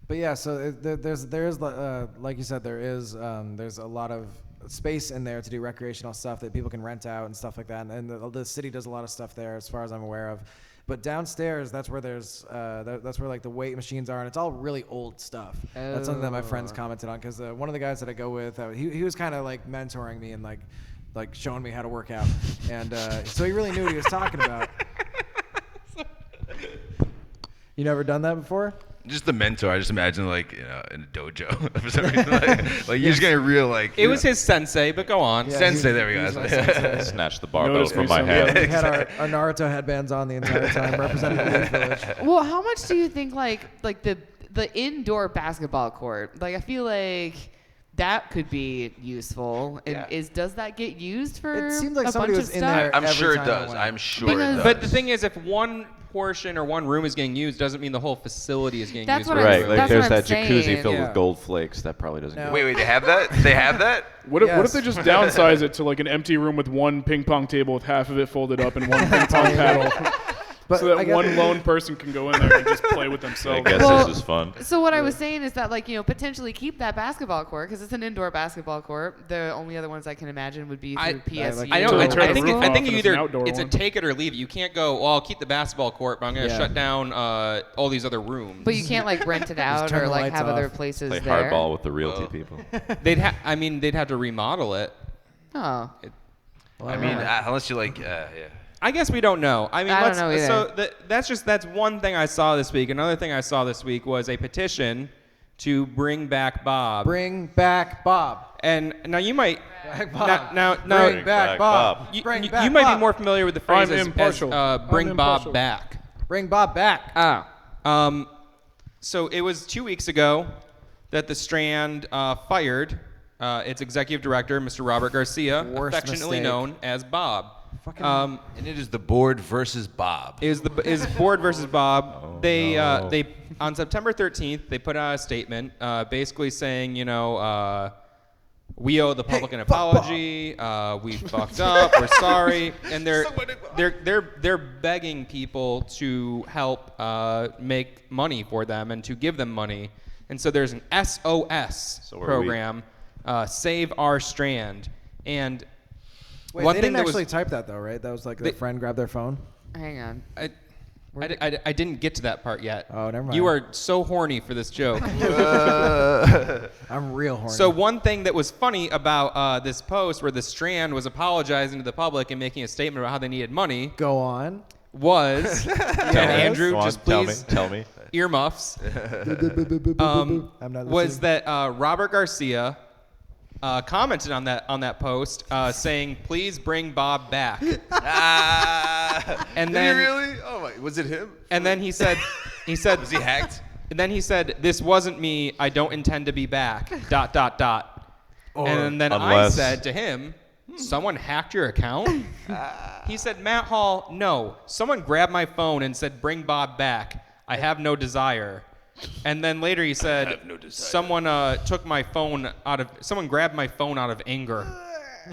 But yeah, so there is like you said, there's a lot of space in there to do recreational stuff that people can rent out and stuff like that, and the city does a lot of stuff there as far as I'm aware of. But downstairs, that's where there's that's where like the weight machines are, and it's all really old stuff. That's something that my friends commented on because one of the guys that I go with, he was kind of like mentoring me and like showing me how to work out, and so he really knew what he was talking about. You never done that before? Just the mentor. I just imagine like in a dojo for some reason. Like you're just getting real like. It was his sensei, but go on. Yeah, Sensei. There we he was go. my sensei. Snatch the barbell Notice from me my some- hand. We had our Naruto headbands on the entire time, representing the Leaf Village. Well, how much do you think like the indoor basketball court? Like I feel like that could be useful. And does that get used for It seemed like a somebody bunch was of in stuff? there. I'm every sure it time I does. went. I'm sure it does. But the thing is, if one portion or one room is getting used, doesn't mean the whole facility is getting That's used. what for I'm- Right, everyone. like that's there's what that I'm jacuzzi saying. filled Yeah. with gold flakes. That probably doesn't No. get Wait, they have that? They have that? What if Yes. they just downsize it to like an empty room with one ping pong table with half of it folded up and one ping pong paddle, But so I that guess- one lone person can go in there and just play with I themselves? guess Well, this is fun. So what I was saying is that like potentially keep that basketball court because it's an indoor basketball court. The only other ones I can imagine would be through PSU. I know. Until I they tear the think roof I off think and you it's an either outdoor it's a one. take it or leave it. You can't go. Well, I'll keep the basketball court, but I'm going to Yeah. shut down all these other rooms. But you can't like rent it out turn or the like lights have other off. places Play there. hardball with the realty people. they'd have to remodel it. Oh. I mean, unless you like, yeah. I guess we don't know. I mean, I don't know either. So that's one thing I saw this week. Another thing I saw this week was a petition to bring back Bob. Bring back Bob. And now you might Back Bob. now Bring back Bob. you, Bring you- back you might Bob. be more familiar with the phrase I'm as impartial. bring I'm Bob impartial. back. Bring Bob back. Oh. So it was 2 weeks ago that the Strand fired its executive director, Mr. Robert Garcia, Worst affectionately mistake. known as Bob. And it is the board versus Bob. Is board versus Bob. They on September 13th they put out a statement basically saying we owe the public an apology. We fucked up. We're sorry, and they're begging people to help make money for them and to give them money. And so there's an SOS program, Save Our Strand, and Wait, one they thing didn't that actually was type that though, right? That was like their friend grabbed their phone. Hang on. I didn't get to that part yet. Oh, never mind. You are so horny for this joke. I'm real horny. So one thing that was funny about this post where the Strand was apologizing to the public and making a statement about how they needed money go on. was, and Andrew, Go on, just tell please, me. earmuffs, I'm not was listening. that Robert Garcia commented on that post saying, please bring Bob back. And Did then he really? Oh my! Was it him? And then he said, Was he hacked? And then he said, "This wasn't me. I don't intend to be back." ... And then I Unless- said to him, "Someone hacked your account?" He said, "Matt Hall, no. Someone grabbed my phone and said, 'Bring Bob back. I have no desire.'" And then later he said, "Someone took my phone out of. Someone grabbed my phone out of anger."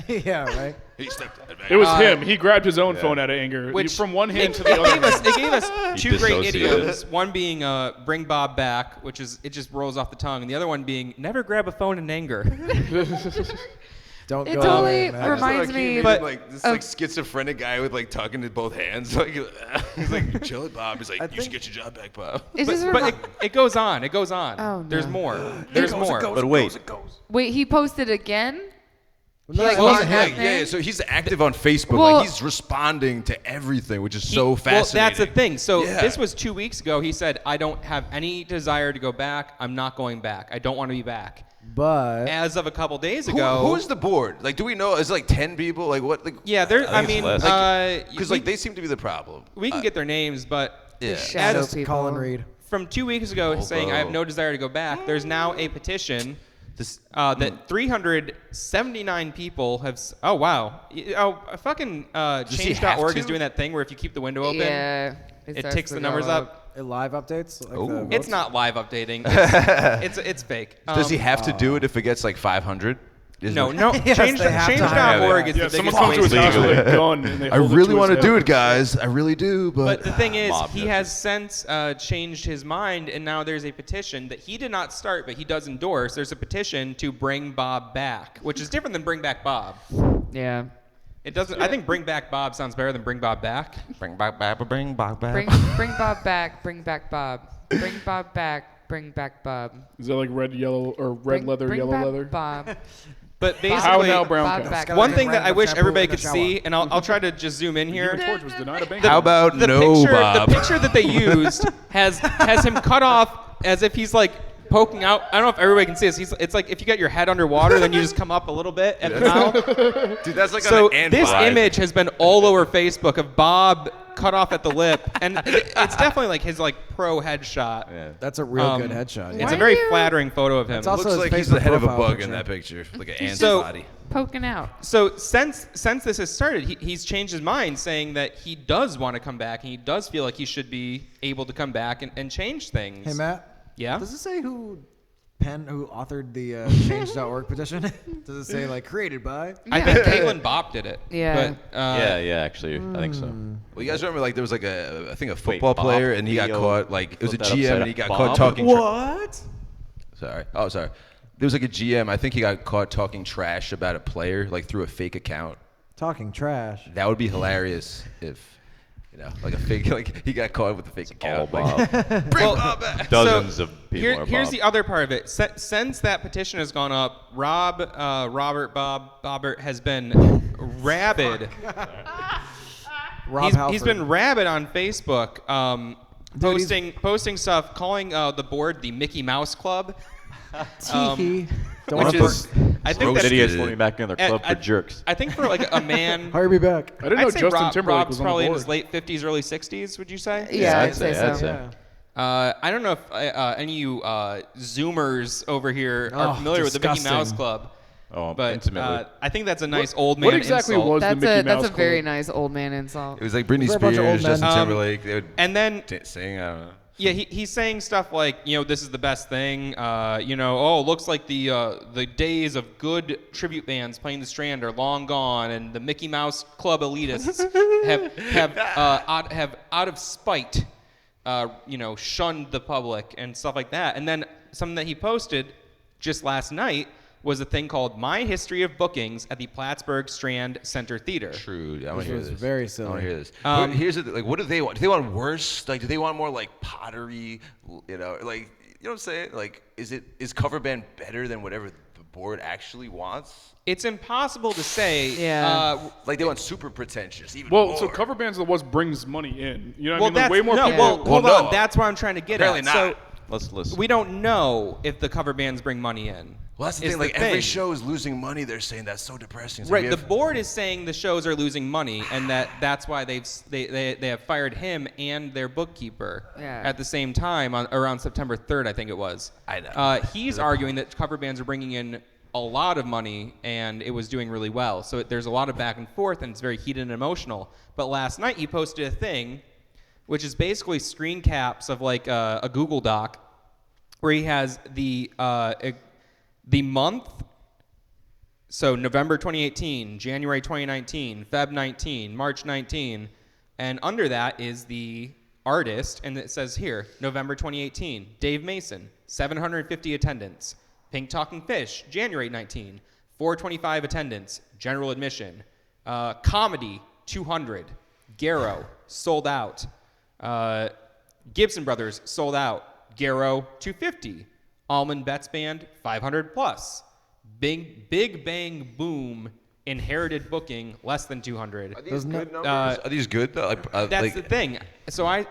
Yeah, right. He stepped out of It was him. He grabbed his own phone out of anger. Which From one hand to the other. It gave us two great dissociated. idioms. One being "Bring Bob back," which is it just rolls off the tongue, and the other one being "Never grab a phone in anger." Don't It go totally away, man. reminds me. But- like this like schizophrenic guy with like talking to both hands. Like he's like, chill it, Bob. He's like, you should get your job back, Bob. It just But it goes on. It goes on. Oh, There's no. more. There's more. But wait, Wait, he posted again? Like, Well, wasn't like, him. yeah, so he's active on Facebook. Well- like he's responding to everything, which is so Well, fascinating. that's the thing. So Yeah. this was 2 weeks ago. He said, "I don't have any desire to go back. I'm not going back. I don't want to be back." But As of a couple days ago, Who's the board? Like, do we know? Is it like 10 people? Like what? Like, yeah, there. I think mean, it's less. because like they seem to be the problem. we can get their names, but Yeah. Shadow Just people. Colin Reed. from 2 weeks ago saying I have no desire to go back, there's now a petition that 379 people have. Oh wow! Fucking Change.org is doing that thing where if you keep the window open, it ticks the numbers up. It live updates. Like It's not live updating. It's fake. Does he have to do it if it gets like 500? No. Yes, Change.org is the someone biggest comes to his waste house of with time. a gun and they I hold really want to do it, guys. I really do, But the thing is, Mob he does has since changed his mind, and now there's a petition that he did not start, but he does endorse. There's a petition to bring Bob back, which is different than bring back Bob. Yeah. It doesn't. I think bring back Bob sounds better than bring Bob back. Bring Bob back. Bring Bob back. Bring back Bob. Bring Bob back. Bring back Bob. Is that like red, yellow, or red leather, bring yellow back leather? Bob. But How basically, now, brown Bob cow? back. one thing that I wish shampoo everybody in the could shower. see, and I'll try to just zoom in Human here. Torch was denied a bank. How about The no, picture, Bob? the picture that they used has him cut off as if he's like poking out. I don't know if everybody can see this. It's like if you got your head underwater, then you just come up a little bit at the mouth. Dude, that's like So on an ant this vibe. image has been all over Facebook of Bob cut off at the lip, and it's definitely like his like pro headshot. Yeah. That's a real good headshot. It's Why a very do you- flattering photo of him. It's also Looks his like he's the Facebook head of a profile bug picture. in that picture, like an ant's So- body. Poking out. So since this has started, he's changed his mind, saying that he does want to come back, and he does feel like he should be able to come back and change things. Hey Matt. Yeah? Does it say who authored the Change.org petition? Does it say like created by? I think Caitlin Bopp did it. Yeah. But, Yeah, actually, I think so. Well, you guys remember like there was like a Wait, football Bob player and he got Theo caught like it was a flipped that GM upside and he got up. caught Bob? talking. What? Sorry. Oh, sorry. There was like a GM. I think he got caught talking trash about a player like through a fake account. Talking trash. That would be hilarious if like a fake like he got caught with a fake All account. Like, Bob. Bob back. Dozens of people are here's Bob. the other part of it. Since that petition has gone up, Bobbert has been rabid. He's been rabid on Facebook, posting stuff, calling the board the Mickey Mouse Club. Teehee. Don't Which wanna is, I think roasted. that Idiots forming back in their club I- for jerks. I think for like a man, hurry me back. I didn't know I'd say Justin Timberlake Rob's was on probably the in board. his late 50s, early 60s. Would you say? Yeah, I'd I'd say say, so. I don't know if any of you Zoomers over here are Oh, familiar with the Mickey Mouse disgusting. Club. Oh, But intimately. I think that's a nice old man What exactly insult. was the That's Mickey a Mouse that's a very Club? nice old man insult. It was like Britney Was there a bunch of old Spears, Justin men? Timberlake. They would And then sing. I don't know. yeah, he's saying stuff like, this is the best thing. Looks like the days of good tribute bands playing the Strand are long gone, and the Mickey Mouse Club elitists have out of spite, shunned the public and stuff like that. And then something that he posted just last night was a thing called My History of Bookings at the Plattsburgh Strand Center Theater. True. I want This to hear was this. very I silly. want to hear this. But here's the thing, like, what do they want? Do they want worse? Like, do they want more like pottery? Like, you know what I'm saying? Like, is cover band better than whatever the board actually wants? It's impossible to say. Yeah. Like, they want super pretentious. Even Well, more. so cover bands are what brings money in. You know what Well, I mean? Like, that's way more no. people. Well, hold no. on. That's what I'm trying to get Apparently at. not. So Let's listen. we don't know if the cover bands bring money in. Well, that's the is thing. Like, every show is losing money. They're saying that's so depressing. It's like, Right. we The have- board is saying the shows are losing money, and that's why they have fired him and their bookkeeper Yeah. at the same time around September 3rd, I think it was. I know. He's arguing that cover bands are bringing in a lot of money, and it was doing really well. So there's a lot of back and forth, and it's very heated and emotional. But last night he posted a thing, which is basically screen caps of like a Google Doc, where he has the month. So November 2018, January 2019, Feb 19, March 19, and under that is the artist, and it says here, November 2018, Dave Mason, 750 attendance. Pink Talking Fish, January 19, 425 attendance, general admission. Comedy, 200. Garrow, sold out. Gibson Brothers, sold out. Garrow, 250. Almond Betts Band, 500 plus. Big Bang Boom, inherited booking, less than 200. Are these good numbers? Are these good though? That's the thing. So I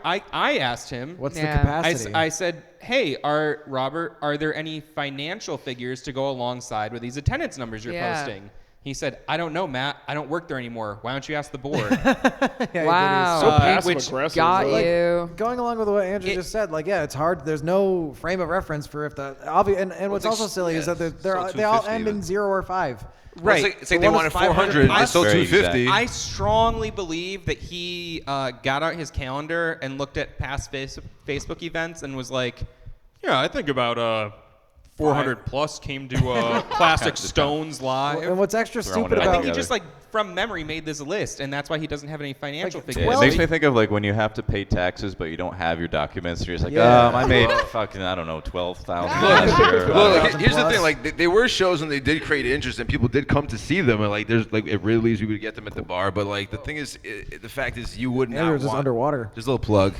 asked him. What's the Yeah. capacity? I said, hey, are there any financial figures to go alongside with these attendance numbers you're Yeah. posting? He said, "I don't know, Matt. I don't work there anymore. Why don't you ask the board?" Wow. So passive which aggressive. Got like, you. Going along with what Andrew just said, like, yeah, it's hard. There's no frame of reference for if the obvious. And what's also silly is that they all end in 0 or 5. Right. It's like they wanted 400. They sold Very 250. I strongly believe that he got out his calendar and looked at past Facebook events and was like, "Yeah, I think about 400 plus came to Classic Stones Live." And what's extra Throwing stupid it I about think he just like from memory made this list, and that's why he doesn't have any financial Like, figures. Yeah, it 12 makes me think of like when you have to pay taxes, but you don't have your documents. You're just like, Yeah. I made fucking, I don't know, 12,000 Well, last year. here's the thing. Like, they were shows and they did create interest, and people did come to see them. And like, there's like, it really leaves you could get them at the bar. But like, the thing is, the fact is, you would not Andrew's just want. underwater. Just a little plug.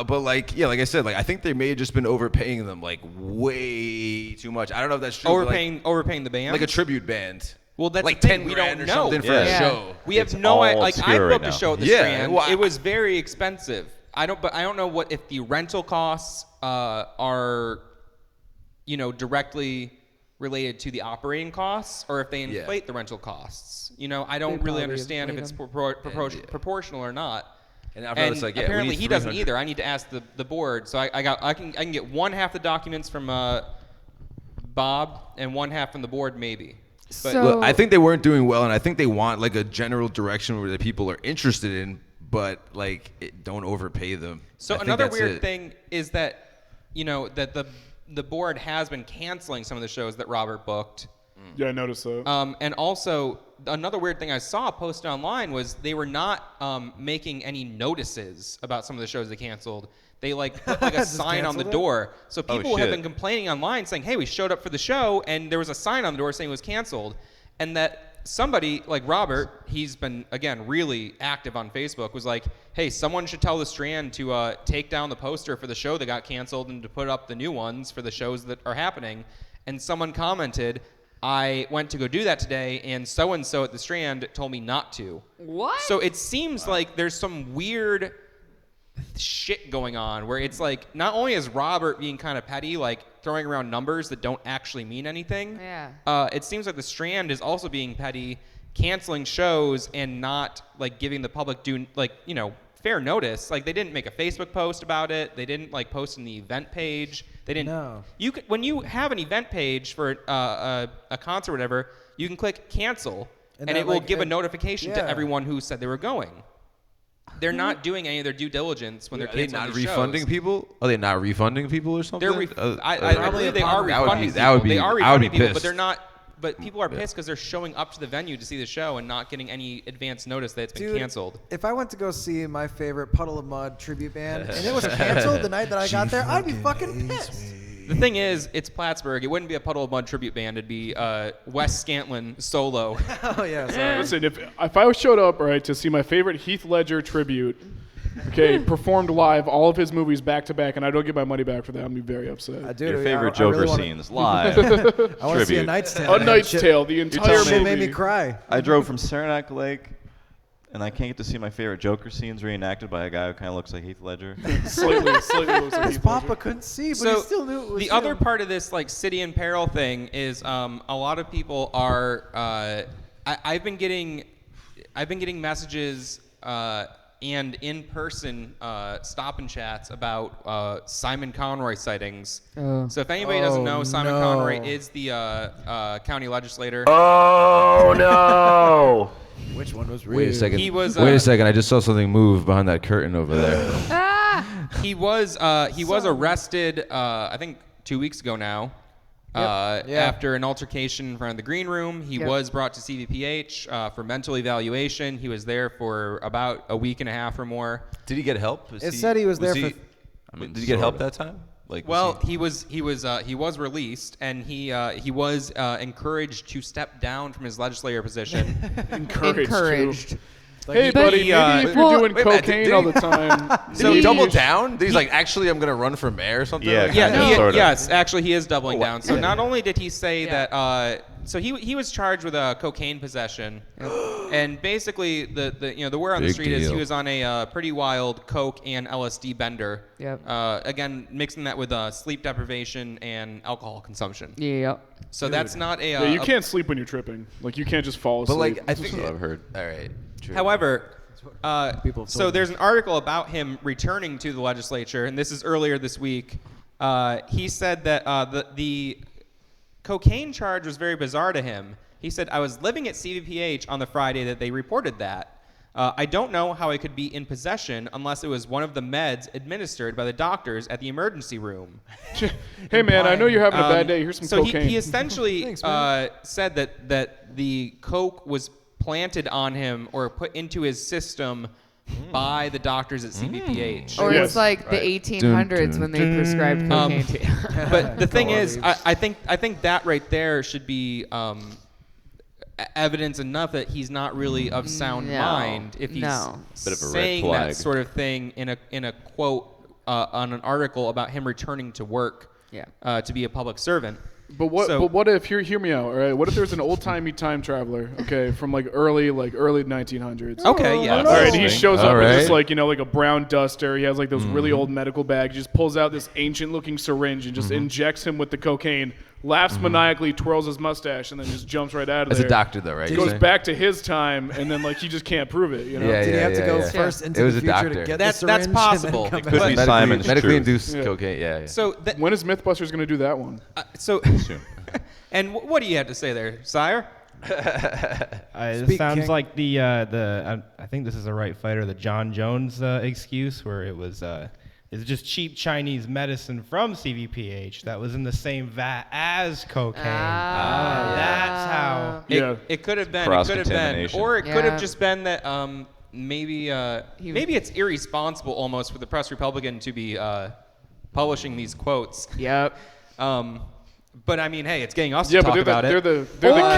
But like, yeah, like I said, like I think they may have just been overpaying them like way too much. I don't know if that's true. but, Overpaying the band. like a tribute band. Well, that's like the thing, 10 we grand don't or know. something for Yeah. a Yeah. show. We have It's no all idea. Like I obscure booked right a now. show at the Yeah, Strand. well, It was very expensive. I don't know what if the rental costs are, directly related to the operating costs or if they inflate the rental costs. I don't really probably understand if it's proportional or not. And after that, And it's like, yeah, we apparently need he doesn't 300. either. I need to ask the board. So I can get one half the documents from Bob and one half from the board maybe. But So- Look, I think they weren't doing well, and I think they want like a general direction where the people are interested in, but like don't overpay them. So I think another that's weird it. thing is that that the board has been canceling some of the shows that Robert booked. Yeah, I noticed that. And also another weird thing I saw posted online was they were not making any notices about some of the shows they canceled. They like put like a sign on the canceled it? door. So people have shit. been complaining online saying, "Hey, we showed up for the show and there was a sign on the door saying it was canceled." And that somebody like Robert, he's been again really active on Facebook, was like, "Hey, someone should tell the Strand to take down the poster for the show that got canceled and to put up the new ones for the shows that are happening." And someone commented, "I went to go do that today, and so-and-so at the Strand told me not to." What? So it seems like there's some weird shit going on where it's like not only is Robert being kind of petty, like throwing around numbers that don't actually mean anything. Yeah. It seems like the Strand is also being petty, canceling shows and not like giving the public fair notice. Like they didn't make a Facebook post about it. They didn't like post in the event page. They didn't. No. You could, when you have an event page for a concert or whatever, you can click cancel and that, it will like, give a notification to yeah. everyone who said they were going. They're not doing any of their due diligence when they're Are they canceling not these refunding shows. people? Are they not refunding people or something? I believe they are refunding people. I would be They are refunding people, but pissed. they're not. But people are pissed because they're showing up to the venue to see the show and not getting any advance notice that it's been Dude, canceled. If I went to go see my favorite Puddle of Mud tribute band and it was canceled the night that I got there, I'd be fucking pissed. The thing is, it's Plattsburgh. It wouldn't be a Puddle of Mud tribute band. It'd be Wes Scantlin solo. Oh yeah, sorry. Listen, if I showed up right to see my favorite Heath Ledger tribute, performed live all of his movies back to back, and I don't get my money back for that, I'm gonna be very upset. Dude, Your I favorite really Joker wanna- scenes live. I want to see a Tribute. Knight's Tale. A Knight's Tale, the entire Shit made movie. me cry. I drove from Saranac Lake, and I can't get to see my favorite Joker scenes reenacted by a guy who kind of looks like Heath Ledger. slightly looks like His Heath papa Ledger. couldn't see, but So he still knew it was the him. other part of this like city in peril thing is a lot of people are I've been getting messages and in-person stop and chats about Simon Conroy sightings. Oh. So if anybody doesn't know, Simon no. Conroy is the county legislator. Oh no! Which one was real? Wait a second. He was, Wait a second. I just saw something move behind that curtain over there. He was arrested I think 2 weeks ago now. Yeah. After an altercation in front of the green room, he Yep. was brought to CVPH for mental evaluation. He was there for about a week and a half or more. Did he get help? It said he was there for. I mean, did he get help that time? Like, Well, he was released, and he was encouraged to step down from his legislator position. Encouraged. too. Like, Hey, he- buddy, he, maybe if well- you're doing Wait, Matt, cocaine did all he- the time. so he maybe doubled you should- down. He's like, actually, I'm gonna run for mayor or something. Yeah, like kinda, that? Yeah, sorta. yes, actually, he is doubling Oh, down. So not only did he say Yeah. that So he was charged with cocaine possession, and basically the word on the Big street is he deal. was on a pretty wild coke and LSD bender. Yep. Again, mixing that with sleep deprivation and alcohol consumption. Yep. So that's not a. Yeah, you can't sleep when you're tripping. Like you can't just fall But asleep. like, I think That's what I've heard. All right. True. However, People have so told me. there's an article about him returning to the legislature, and this is earlier this week. He said that the cocaine charge was very bizarre to him. He said, I was living at CVPH on the Friday that they reported that. I don't know how I could be in possession unless it was one of the meds administered by the doctors at the emergency room. Hey man, I know you're having a bad day. Here's some so cocaine. he essentially Thanks, man. said that the coke was planted on him or put into his system by the doctors at CVPH. Or Yes. it's like the 1800s when they prescribed cocaine to you. But the thing Go on, is, Reeves. I think that right there should be evidence enough that he's not really of sound No. mind if he's No. Bit of a red saying flag. that sort of thing in a quote on an article about him returning to work to be a public servant. But what if hear me out, all right? What if there's an old-timey time traveler, okay, from like early 1900s? Okay, yeah. All right, he shows up All with this right. like like a brown duster. He has like those really old medical bags. He just pulls out this ancient-looking syringe and just injects him with the cocaine. Laughs maniacally, twirls his mustache, and then just jumps right out of As there. a doctor, though, right? Goes back to his time, and then like he just can't prove it. You know? Yeah, Did he have to go yeah. first It into was the a future doctor. to get That's the syringe and then possible. come It back? could be Simon's medically truth. induced Yeah. cocaine. Yeah. So When is MythBusters gonna do that one? so Soon. and what do you have to say there, sire? It Speak, sounds King. like the I think this is the right fighter, the John Jones excuse, where it was it's just cheap Chinese medicine from CVPH that was in the same vat as cocaine. That's how. It could have been. It could have been, Cross-contamination. or it could have Yeah. just been that maybe it's irresponsible almost for the press Republican to be publishing these quotes. Yep. But I mean, hey, it's getting us Yeah, to but talk about they're it. the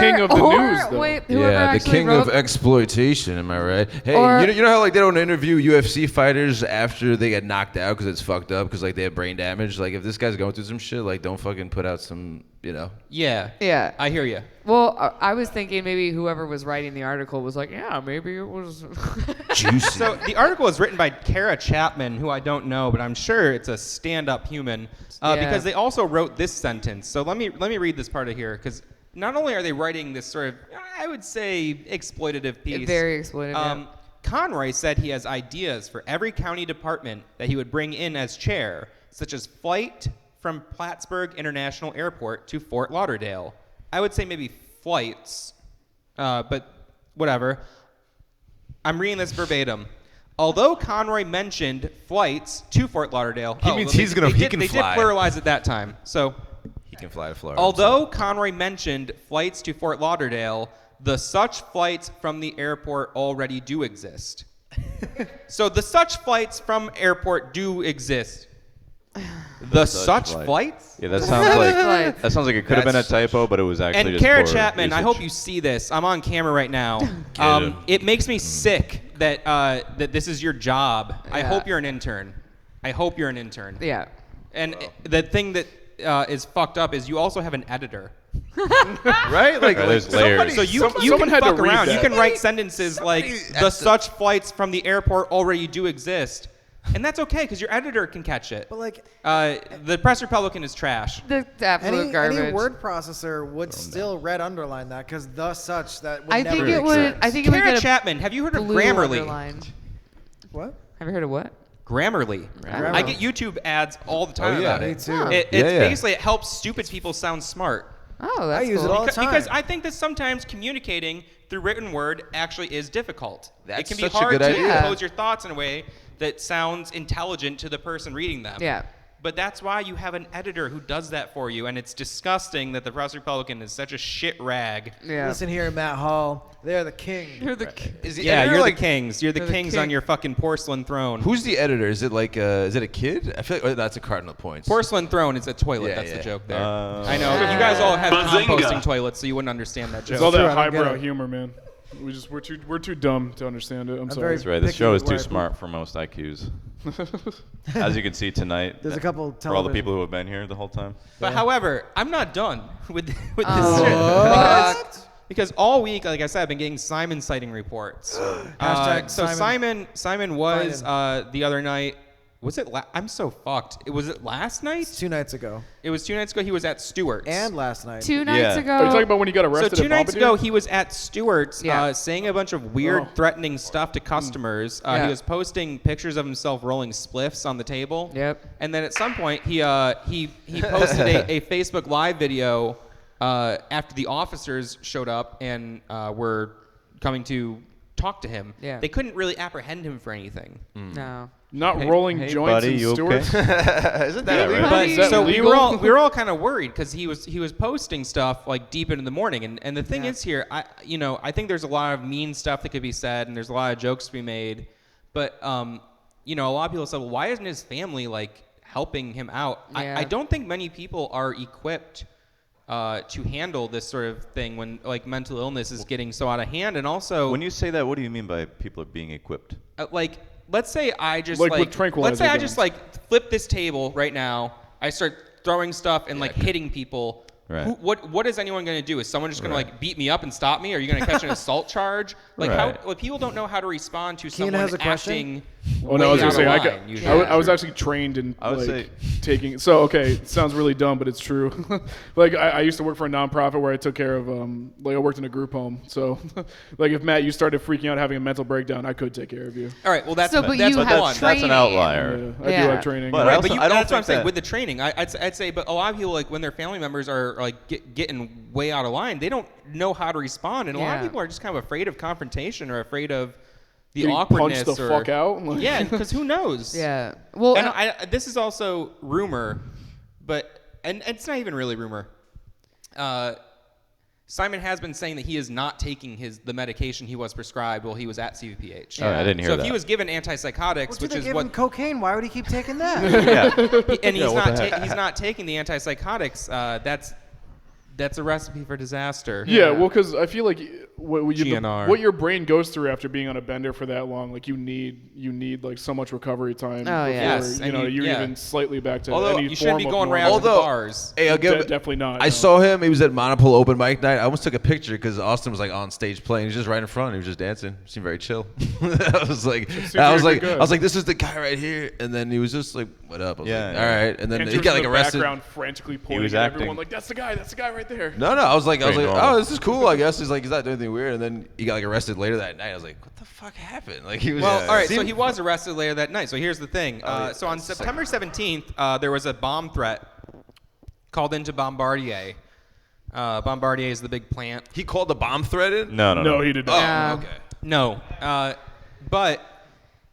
king of the news, though. Wait, whoever Yeah, the actually king wrote, of exploitation. Am I right? Hey, Or- you know how like they don't interview UFC fighters after they get knocked out because it's fucked up because like they have brain damage. Like if this guy's going through some shit, like don't fucking put out some, you know. Yeah. Yeah. I hear you. Well, I was thinking maybe whoever was writing the article was like, yeah, maybe it was. Juicy. So the article is written by Kara Chapman, who I don't know, but I'm sure it's a stand-up human, Yeah. because they also wrote this sentence. So let me read this part of here, because not only are they writing this sort of, I would say, exploitative piece. Very exploitative. Yeah. Conroy said he has ideas for every county department that he would bring in as chair, such as flight from Plattsburgh International Airport to Fort Lauderdale. I would say maybe flights, but whatever. I'm reading this verbatim. Although Conroy mentioned flights to Fort Lauderdale, He means he can They fly. did pluralize at that time. So, He can fly to Florida. although Conroy mentioned flights to Fort Lauderdale, the such flights from the airport already do exist. So the such flights from airport do exist. The such flight. flights? Yeah, that sounds like it could have been a That's- typo, but it was actually And just Kara poor Chapman, I usage. hope you see this. I'm on camera right now. him. It makes me sick that that this is your job. I Yeah. hope you're an intern. I hope you're an intern. Yeah. And the thing that is fucked up is you also have an editor. right? Like, Right, there's layers. So you Someone can had to fuck read around. that. You can write sentences like the such flights from the airport already do exist. And that's okay because your editor can catch it. But like The press Republican is trash. The absolute garbage. any word processor would still red underline that because the such that would I never think make it would. sense. I think it would Kara get a Chapman, have you heard of blue Grammarly? underline. What? Have you heard of what? Grammarly. Grammarly. I get YouTube ads all the time Oh, yeah. about Me it. too. Yeah. Basically, it helps stupid people sound smart. Oh, that's use it cool. all the time. Because I think that sometimes communicating through written word actually is difficult. That's it can be such a hard good to idea. compose your thoughts in a way that sounds intelligent to the person reading them. Yeah. But that's why you have an editor who does that for you, and it's disgusting that the Press Republican is such a shit rag. Yeah. Listen here, Matt Hall. They're the king. You're the Yeah, you're like, the kings. You're the You're the kings king. on your fucking porcelain throne. Who's the editor? Is it like is it a kid? I feel like that's a cardinal points. Porcelain throne is a toilet. Yeah, That's the yeah. joke there. I know. You guys all have Bazinga. composting toilets, so you wouldn't understand that It's all joke. that I don't get highbrow it. humor, man. We're too dumb to understand it. I'm sorry. That's right. This show is too smart for most IQs. As you can see tonight, There's a couple for all the people who have been here the whole time. But however, I'm not done with this shit. Because all week, like I said, I've been getting Simon sighting reports. So Simon was the other night. Was it? I'm so fucked. Was it last night? 2 nights ago. It was 2 nights ago. He was at Stewart's. And last night. 2 nights ago. Are you talking about when you got arrested? So 2 nights Bombadil? ago, he was at Stewart's saying a bunch of weird, threatening stuff to customers. He was posting pictures of himself rolling spliffs on the table. Yep. And then at some point, he posted a Facebook Live video after the officers showed up and were coming to talk to him. Yeah. They couldn't really apprehend him for anything. No. Not rolling joints buddy, in you Stewart's. okay? Isn't that right? But Is that so legal? we were all kind of worried because he was posting stuff like deep into the morning, and the thing is here, I think there's a lot of mean stuff that could be said, and there's a lot of jokes to be made, but a lot of people said, well, why isn't his family like helping him out? Yeah. I don't think many people are equipped to handle this sort of thing when like mental illness is getting so out of hand, and also When you say that, what do you mean by people are being equipped? Let's say I just Like with tranquilizer let's say I guns. just like flip this table right now. I start throwing stuff and like hitting people. Right. What is anyone going to do? Is someone just going to like beat me up and stop me? Are you going to catch an assault charge? Like people don't know how to respond to Keenan someone has a question? acting. Oh no, I was way gonna out say of line, usually. I was actually trained in I would like say- taking. So okay, it sounds really dumb, but it's true. Like I used to work for a nonprofit where I took care of like I worked in a group home. So like if Matt, you started freaking out having a mental breakdown, I could take care of you. All right, well that's So, but that's you have one. That's training. an outlier. I do have training. But Right, also, but I don't that's what I'm think saying that- with the training. I'd say, but a lot of people like when their family members are like getting way out of line, they don't know how to respond, and a lot of Yeah. people are just kind of afraid of confrontation or afraid of the Getting awkwardness. punched the or, fuck out? Like- Yeah, because who knows? Yeah. Well, And this is also rumor, but and it's not even really rumor. Simon has been saying that he is not taking the medication he was prescribed while he was at CVPH. Oh, I didn't hear so that. if he was given antipsychotics, Well, which they is give what him cocaine. Why would he keep taking that? and he's what not the heck? he's not taking the antipsychotics. That's a recipe for disaster. Yeah, well, because I feel like GNR. what your brain goes through after being on a bender for that long, like you need like so much recovery time before Yes, and you're yeah. even slightly back to Although any you shouldn't form be of going right normal. out to the Although- bars. Hey, I'll give Definitely not. I no. saw him. He was at Monopole open mic night. I almost took a picture because Austin was like on stage playing. He was just right in front. He was just dancing. Seemed very chill. I was like, this is the guy right here. And then he was just like, what up? I was like, all right. And then Andrew's he got in like the arrested. background frantically pointing was at acting. everyone like, that's the guy right there. No, I was like, Pretty normal. oh, this is cool. I guess he's like, he's not doing anything weird. And then he got like arrested later that night. I was like, what the fuck happened? Like he was. Well, all right. So seemed- he was arrested later that night. So here's the thing. So on September 17th, there was a bomb threat called into Bombardier. Bombardier is the big plant. He called the bomb threat in? No, he did not. Oh, okay. No, but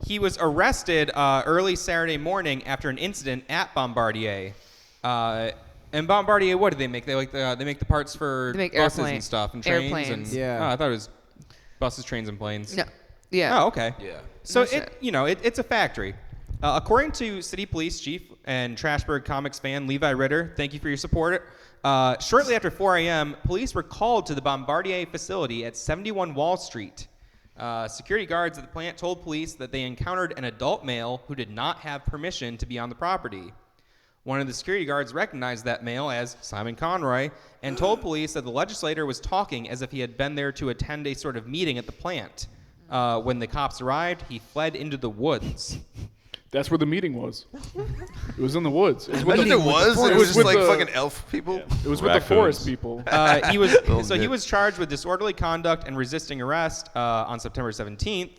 he was arrested early Saturday morning after an incident at Bombardier. And Bombardier, what do they make? They make the parts for They make buses airplane- and stuff and trains. airplanes. And, Yeah. Oh, I thought it was buses, trains, and planes. no. Yeah. Oh, okay. Yeah. So No shit. it's a factory. According to City Police Chief and Trashberg Comics fan Levi Ritter, thank you for your support. Shortly after 4 a.m., police were called to the Bombardier facility at 71 Wall Street. Security guards at the plant told police that they encountered an adult male who did not have permission to be on the property. One of the security guards recognized that male as Simon Conroy and told police that the legislator was talking as if he had been there to attend a sort of meeting at the plant. When the cops arrived, he fled into the woods. That's where the meeting was. It was in the woods. It was with Imagine the, it was. It it was was just with like the- fucking elf people. it was with the Raccoons. forest people. He was charged with disorderly conduct and resisting arrest on September 17th.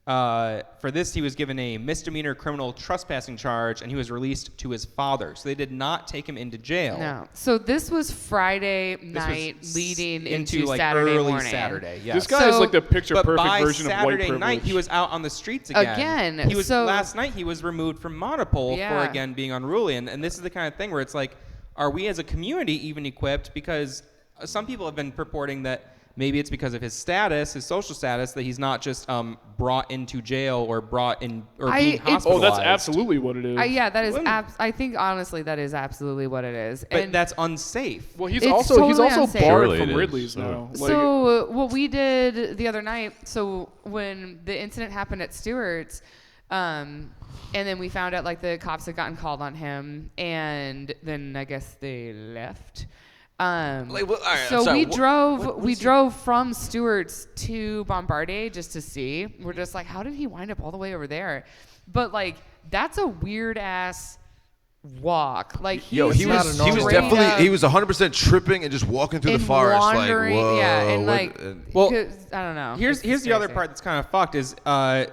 For this, he was given a misdemeanor criminal trespassing charge, and he was released to his father. So they did not take him into jail. No. So this was Friday This night was leading into into like Saturday early morning. Saturday. Yes. This guy is So- like the picture-perfect But by version of white Saturday privilege. night, he was out on the streets again. Again, He was so- last night. He was removed from Monopole Yeah. for again being unruly, and this is the kind of thing where it's like, are we as a community even equipped? Because some people have been purporting that maybe it's because of his status, his social status, that he's not just brought into jail or brought in or being hospitalized. Oh, that's absolutely what it is. Yeah, that is. I think honestly, that is absolutely what it is. But And that's unsafe. Well, he's It's also totally barred Surely from it is. Ridley's now. Like, So what we did the other night, so when the incident happened at Stewart's, and then we found out like the cops had gotten called on him, and then I guess they left. Like, well, all right, I'm so sorry, we drove from Stewart's to Bombardier just to see. We're just like, how did he wind up all the way over there? But like, that's a weird ass walk. Like he was definitely he was 100% tripping and just walking through the forest wandering, like whoa. yeah, and like well, I don't know. Here's It's the other crazy. part that's kind of fucked is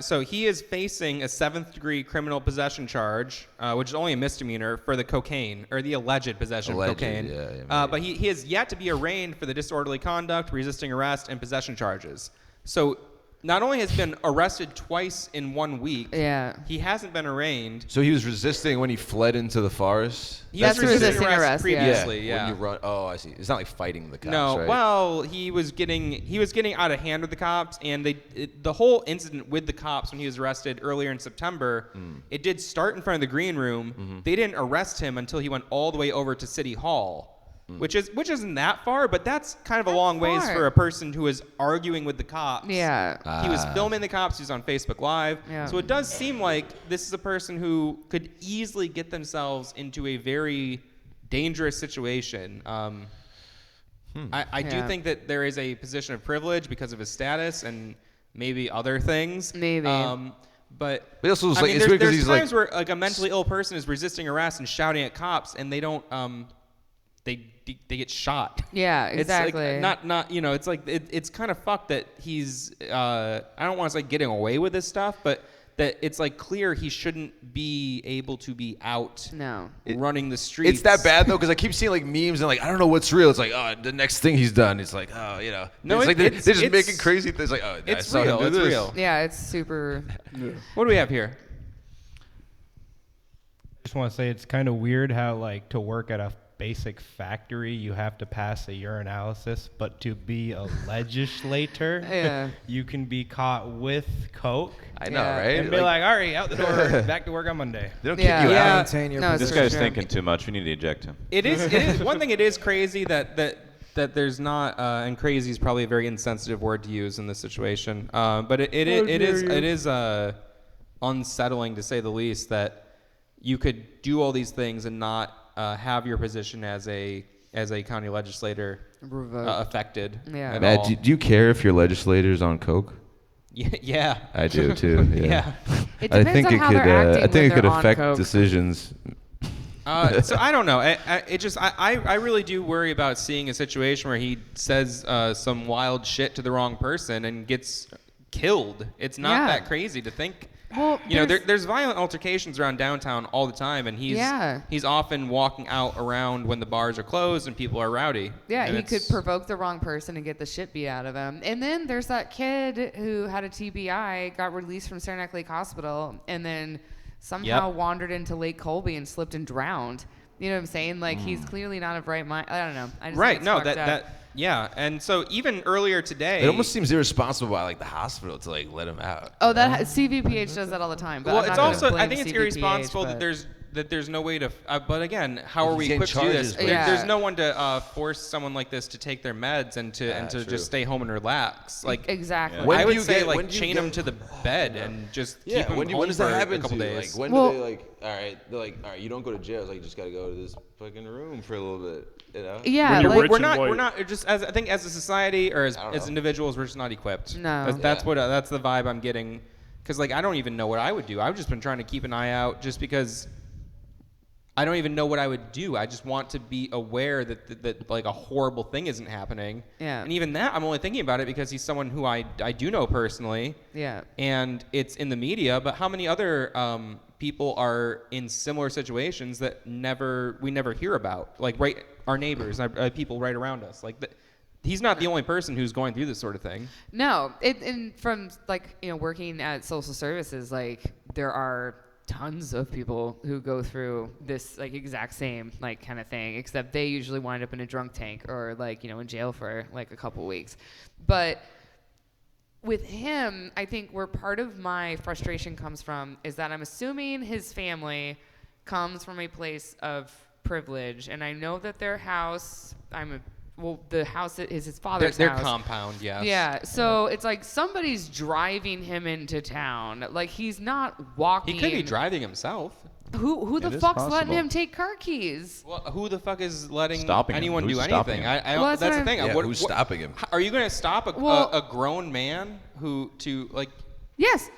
so he is facing a 7th degree criminal possession charge, which is only a misdemeanor for the cocaine or the alleged possession of cocaine. But he has yet to be arraigned for the disorderly conduct, resisting arrest, and possession charges. So not only has been arrested twice in 1 week, he hasn't been arraigned. So he was resisting when he fled into the forest? He was resisting arrest previously, When you run, oh, I see. It's not like fighting the cops, No, right? well, he was getting out of hand with the cops, and the whole incident with the cops when he was arrested earlier in September, it did start in front of the green room. They didn't arrest him until he went all the way over to City Hall. Which isn't that far, but that's kind of a long ways for a person who is arguing with the cops. Yeah. He was filming the cops. He was on Facebook Live. Yeah. So it does seem like this is a person who could easily get themselves into a very dangerous situation. I do think that there is a position of privilege because of his status and maybe other things. Maybe. But He also was I like, mean, it's weird 'cause there's he's times like- where like a mentally ill person is resisting arrest and shouting at cops, and they don't. They get shot. Yeah, It's exactly. like not it's like it's kind of fucked that he's I don't want to say getting away with this stuff, but that it's like clear he shouldn't be able to be out running the streets. It's that bad though, because I keep seeing like memes and like I don't know what's real. It's like, oh, the next thing he's done. It's like, oh, No, it's like they're just it's- making crazy things. Like, oh, I it's saw him real. do It's this. real. Yeah, it's super. What do we have here? I just want to say it's kind of weird how like to work at a basic factory you have to pass a urinalysis, but to be a legislator, you can be caught with coke. I know, right? And be like, all right, out the door, back to work on Monday. They don't kick you out. This guy's thinking too much. We need to eject him. It is one thing. It is crazy that there's not, and crazy is probably a very insensitive word to use in this situation. But it is unsettling to say the least that you could do all these things and not have your position as a county legislator affected. Yeah. Matt, do you care if your legislator's on coke? Yeah. I do too. Yeah. It depends on how they're acting I think it when could they're on affect coke. decisions. So I don't know. I really do worry about seeing a situation where he says some wild shit to the wrong person and gets killed. It's not that crazy to think. Well, there's violent altercations around downtown all the time, and he's often walking out around when the bars are closed and people are rowdy. Yeah, and he could provoke the wrong person and get the shit beat out of him. And then there's that kid who had a TBI, got released from Saranac Lake Hospital, and then somehow wandered into Lake Colby and slipped and drowned. You know what I'm saying? Like, he's clearly not of right mind. I don't know. I just think it's fucked up. Yeah, and so even earlier today, It almost seems irresponsible by like the hospital to like let him out. Oh, CVPH does that all the time. But well, I'm it's not gonna also I blame think it's CVPH, irresponsible but- that there's no way to. But again, how are we getting equipped to do this? charges, There's no one to force someone like this to take their meds and to true. just stay home and relax. Like exactly. When I do would you say get- like when do you chain get- them to the bed and just keep them when home does for that happen a couple to you? days. Like when do they like? All right, they're like, all right, you don't go to jail. It's like you just gotta go to this fucking room for a little bit. You know? Yeah, When you're like, rich we're and not white. just as I think as a society or as don't know. individuals we're just not equipped. No. That's what that's the vibe I'm getting, because like I don't even know what I would do. I've just been trying to keep an eye out just because I don't even know what I would do. I just want to be aware that like a horrible thing isn't happening. Yeah. And even that I'm only thinking about it because he's someone who I do know personally. Yeah. And it's in the media, but how many other people are in similar situations that we never hear about? Like our neighbors, people right around us. Like he's not the only person who's going through this sort of thing. No, and from like working at social services, like there are tons of people who go through this like exact same like kind of thing, except they usually wind up in a drunk tank or like, you know, in jail for like a couple weeks. But with him, I think where part of my frustration comes from is that I'm assuming his family comes from a place of privilege, and I know that their house, the house is his father's their house. compound, yes. Yeah, so it's like somebody's driving him into town. Like he's not walking. He could be driving himself. Who the It is fuck's possible. letting him take car keys? Well, who the fuck is letting Stopping him? anyone Who's do stopping anything? him? I don't, Well, that's the thing. Yeah, who's stopping him? Are you going to stop a grown man to like? Yes.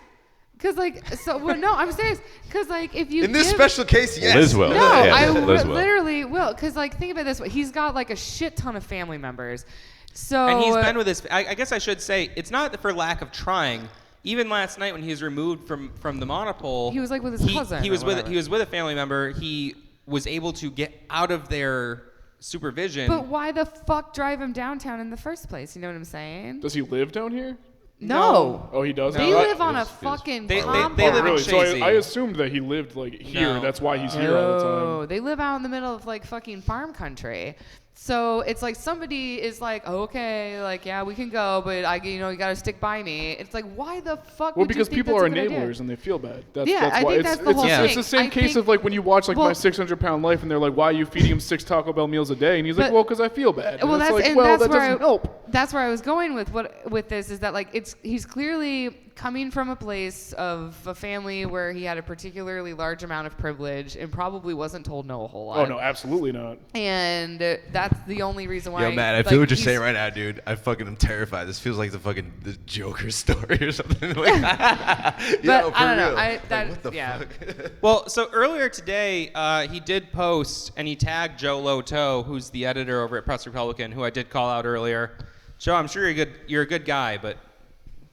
Cause like I'm serious. Cause like if you In this give- special case, yes. Liz will. No, Yeah, I Liz will. literally will. Cause like think about it this way. He's got like a shit ton of family members. So And he's been with his. I guess I should say it's not for lack of trying. Even last night when he was removed from the monopole, He was, like, with his cousin He or was with whatever. he was with a family member. He was able to get out of their supervision. But why the fuck drive him downtown in the first place? You know what I'm saying? Does he live down here? No. Oh, he does. They now? live on a He's- fucking They compound. live in Really? So Chazy. I assumed that he lived like here. No. That's why he's here all the time. No, they live out in the middle of like fucking farm country. So it's like somebody is like, okay, like yeah, we can go, but you gotta stick by me. It's like, why the fuck? Well, would you because think people that's are a good idea? enablers and they feel bad. That's, Yeah, that's I why. think it's, that's the whole it's, thing. it's the same I case think- of like when you watch like well- My 600-Pound Life and they're like, why are you feeding him 6 Taco Bell meals a day? And he's like, But- well, because I feel bad. And Well, it's that's like, and well, that's that where doesn't help. That's where I was going with this is that like he's clearly coming from a place of a family where he had a particularly large amount of privilege and probably wasn't told no a whole lot. Oh no, absolutely not. And that's the only reason why. Yo, Matt, I like, feel what you're he's- saying right now, dude. I fucking am terrified. This feels like the Joker story or something. Like, But I don't know. What the fuck? Well, so earlier today, he did post and he tagged Joe Loto, who's the editor over at Press Republican, who I did call out earlier. Joe, I'm sure you're a good guy, but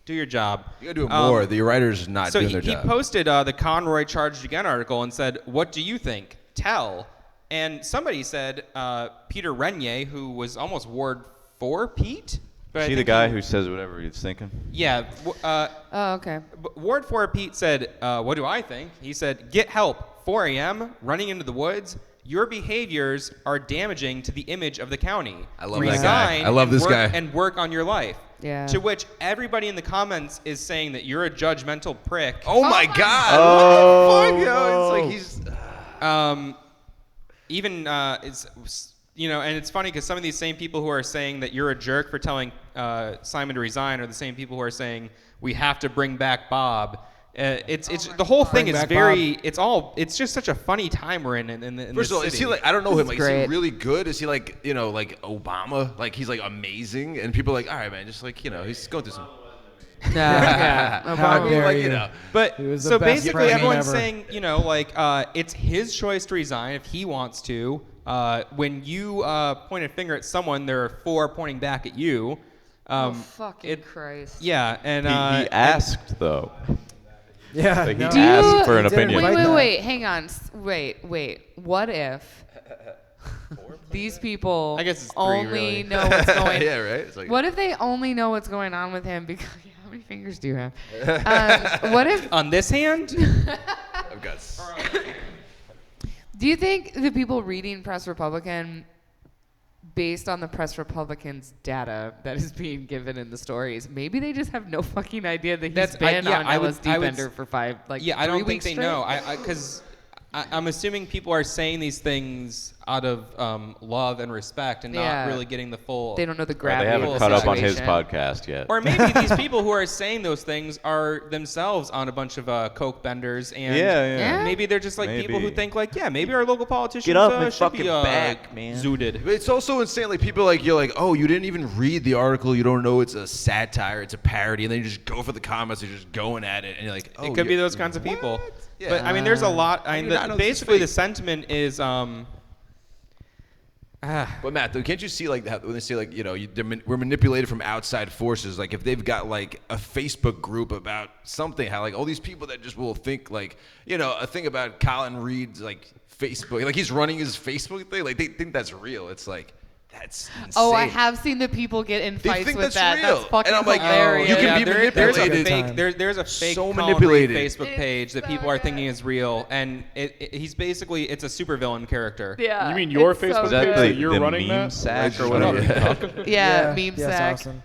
do your job. You gotta do it more. The writer's not So doing their he job. posted the Conroy Charged Again article and said, "What do you think? Tell." And somebody said Peter Renier, who was almost Ward 4 Pete. But I Is he the think guy who says whatever he's thinking? Yeah. Oh, okay. Ward 4 Pete said, what do I think? He said, get help. 4 a.m., running into the woods. Your behaviors are damaging to the image of the county. I love that guy. Resign I love and this work- guy. And work on your life. Yeah. To which everybody in the comments is saying that you're a judgmental prick. Oh my God! Oh, what the fuck, yo? It's like he's. Even it's and it's funny because some of these same people who are saying that you're a jerk for telling Simon to resign are the same people who are saying we have to bring back Bob. It's the whole thing Bring is back very it's just such a funny time we're in First this of all, is city. he like? I don't know him. This Like, is is he great. really good? Is he like like Obama? Like he's like amazing, and people are like, all right, man, just like he's going through some. Yeah. How Obama. dare like, you? you know. But He was the so best basically president everyone's ever. saying it's his choice to resign if he wants to. When you point a finger at someone, there are 4 pointing back at you. Oh, fucking Christ. Yeah, and He asked though. Yeah. Like, he no. asked for an He didn't opinion. invite that. Wait, hang on. Wait. What if these people I guess it's 3, only really. know what's going Yeah, right. It's like, What if they only know what's going on with him because how many fingers do you have? What if on this hand, I've got. do you think the people reading Press Republican based on the Press Republican's data that is being given in the stories, maybe they just have no fucking idea that he's been on LSD bender for 5 I 3 don't think weeks they straight? know. Because I'm assuming people are saying these things out of love and respect and Yeah. not really getting the full. They don't know the They gravity haven't of the caught up on his situation. podcast yet. Or maybe these people who are saying those things are themselves on a bunch of coke benders, and Yeah. maybe they're just like people who Maybe. think like, maybe our local politicians Get off my should fucking be back, man. zooted. But it's also insane. Like people you're like, oh, you didn't even read the article. You don't know it's a satire. It's a parody, and then you just go for the comments. You're just going at it, and you're like, oh, It could be those kinds of people. Yeah. But I mean, there's a lot. I do mean, not know this is basically the fake. sentiment is. But Matt, though, can't you see like when they say like we're manipulated from outside forces? Like if they've got like a Facebook group about something, how like all these people that just will think like a thing about Colin Reed's like Facebook, like he's running his Facebook thing, like they think that's real. It's like That's insane. Oh, I have seen the people get in They fights think with that's that. real. That's fucking And I'm like, hilarious. you can yeah, be there's a manipulated. there's a fake So Colin manipulated. Reed Facebook page that It's people so are thinking good. is real, and it's basically it's a supervillain character. Yeah. You mean your it's so Facebook Is that page good. the, that you're the running meme that? sack or Shut whatever? up. Yeah, meme yes, sack. Austin.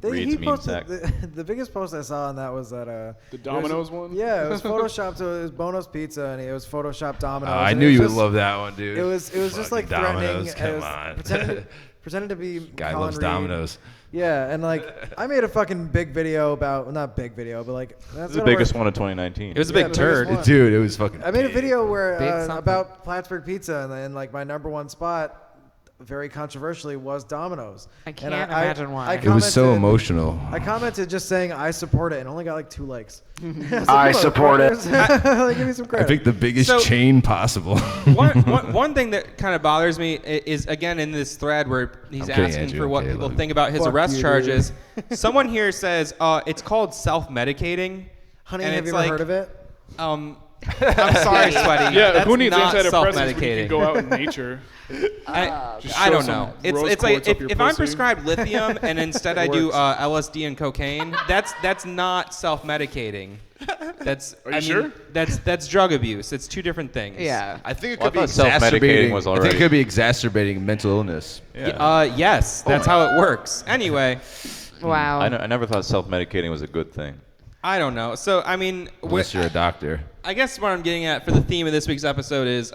Reed's He meme posted sack. the biggest post I saw on that was that The Domino's one? Yeah, it was photoshopped to it was Bono's Pizza, and it was photoshopped Domino's. I and knew it you was would just- love that one, dude. It was just like Fucking threatening. Domino's, It come was on. pretending to be Guy Colin loves Reed. Domino's. Yeah, and like I made a fucking big video about not big video, but like that's It's the kinda biggest where- one of 2019. It was a Yeah, big the biggest turd. one. Dude, it was fucking. I made a big. video where Big something. about Plattsburgh pizza, and then like my number one spot, very controversially, was Domino's. I And can't imagine why. It was so commented- emotional. I commented just saying I support it, and only got like 2 likes. I support it. Like, give me some I credit. picked the biggest So- chain possible. One thing that kind of bothers me is again in this thread where he's I'm kidding, asking Andrew. for what Okay, people love you. think about his Fuck arrest you, charges. Someone here says it's called self-medicating. Honey, and have it's you ever like, heard of it? I'm sorry, Sweaty. Yeah, That's who needs not antidepressants when you self-medicating. can go out in nature? Just I show don't some know. rose It's like quartz up your if I'm pussy. prescribed lithium and instead I It do works. LSD and cocaine, that's not self-medicating. That's Are you sure? That's drug abuse. It's 2 different things. Yeah. I think it Well, could I be thought self-medicating exacerbating. was I think it already- could be exacerbating mental illness. Yes, that's how it works. Anyway, Wow. I never thought self-medicating was a good thing. I don't know. So I mean, Unless you're a doctor. I guess what I'm getting at for the theme of this week's episode is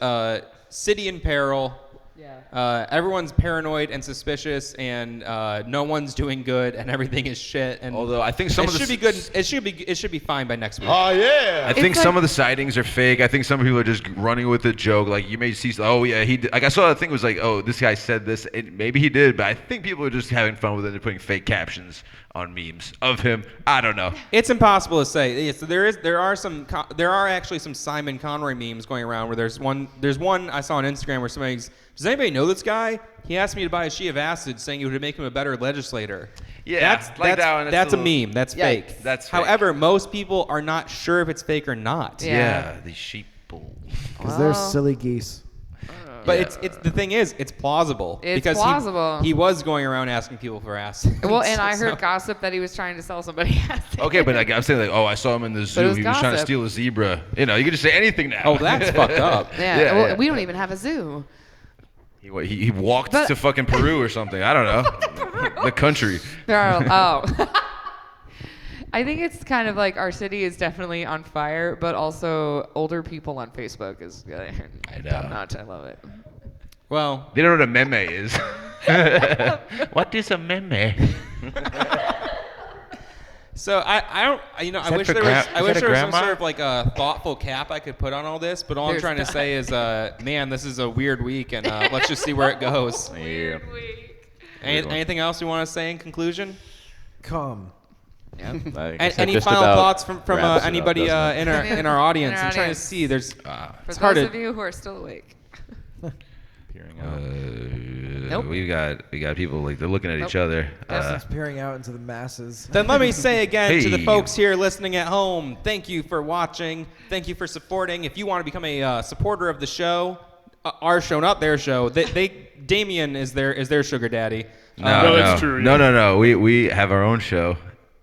city in peril. Yeah. Everyone's paranoid and suspicious, and no one's doing good, and everything is shit. And Although I think some it of the should be good. It should be fine by next week. I think It's some like- of the sightings are fake. I think some people are just running with the joke. Like you may see, oh yeah, he did. Like I saw a thing was like, oh, this guy said this. And maybe he did, but I think people are just having fun with it. They're putting fake captions on memes of him. I don't know. It's impossible to say. Yeah, so there are actually some Simon Conroy memes going around where there's one I saw on Instagram where somebody's, does anybody know this guy? He asked me to buy a sheet of acid saying it would make him a better legislator. Yeah, that's like that one, that's that's a a little- meme. That's Yeah, fake. that's fake. However, most people are not sure if it's fake or not. Yeah. These sheep. Because they're silly geese. But it's the thing is, it's plausible. It's because plausible. He was going around asking people for acid. Well, and I heard So- gossip that he was trying to sell somebody acid. Okay, but like I'm saying, like, oh, I saw him in the zoo. it was He was trying to gossip. steal a zebra. You know, you can just say anything now. Oh, that's fucked up. Yeah. Yeah, Well, yeah. we don't even have a zoo. He walked But- to fucking Peru or something. I don't know. The country. There are, I think it's kind of like our city is definitely on fire, but also older people on Facebook is good. I know. Top notch. I love it. Well, They don't know what a meme is. What is a meme? so I don't, I that wish for there was, gra- I is wish that a there was some grandma? sort of like a thoughtful cap I could put on all this, but all I'm There's trying to not. say is, man, this is a weird week, and let's just see where it goes. Yeah. Anything else you want to say in conclusion? Come. I guess that Any just final about thoughts from wraps it up, anybody doesn't it? in our audience? In our I'm trying to audience. see. There's For it's hard those to. of you who are still awake. Peering out. Nope. We got people like they're looking at each Nope. other. It's peering out into the masses. Then let me say again to the Hey. folks here listening at home, thank you for watching. Thank you for supporting. If you want to become a supporter of the show, our show, not their show, Damien is their sugar daddy. No, that's true, yeah. No. We have our own show,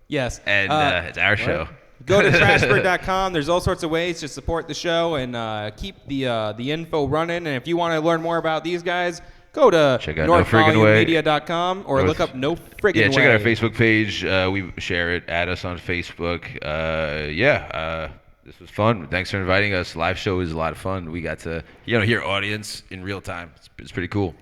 Yes. and it's our show. Go to trashbird.com. There's all sorts of ways to support the show and keep the info running. And if you want to learn more about these guys, go to Check out No Friggin' Way. northvolumemedia.com or look up No Friggin' Way. Yeah, check out our Facebook page. We share it. Add us on Facebook. This was fun. Thanks for inviting us. Live show is a lot of fun. We got to hear audience in real time. It's pretty cool.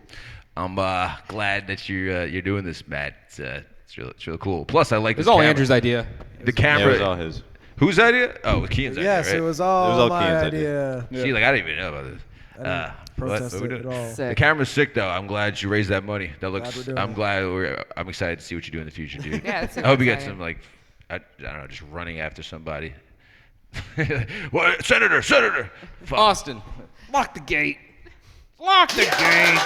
I'm glad that you're doing this, Matt. It's really cool. Plus, I like It was this all camera. Andrew's idea. The Yeah, camera. it was all his. Whose idea? Oh, it was Keaton's idea, Yes, right? it was all my Keaton's idea. See, like I didn't even know about this. I didn't protest what we it doing? at all. The Sick. camera's sick though. I'm glad you raised that money. That Glad looks. we're doing I'm it. glad. I'm excited to see what you do in the future, dude. Yeah, it's I hope you get exciting. some like, I don't know, just running after somebody. What, Senator? Fuck. Austin, lock the gate. Lock the gates.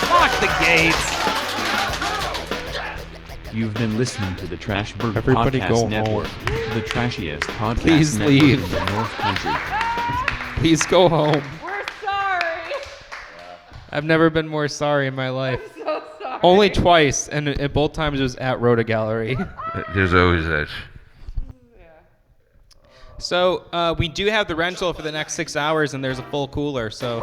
Lock the gates. You've been listening to the Trash Bird Everybody Podcast go home. Network, the trashiest podcast Please network leave. in the North Country. Please go home. We're sorry. I've never been more sorry in my life. I'm so sorry. Only twice, and at both times it was at Rhoda Gallery. There's always that. So we do have the rental for the next 6 hours, and there's a full cooler. So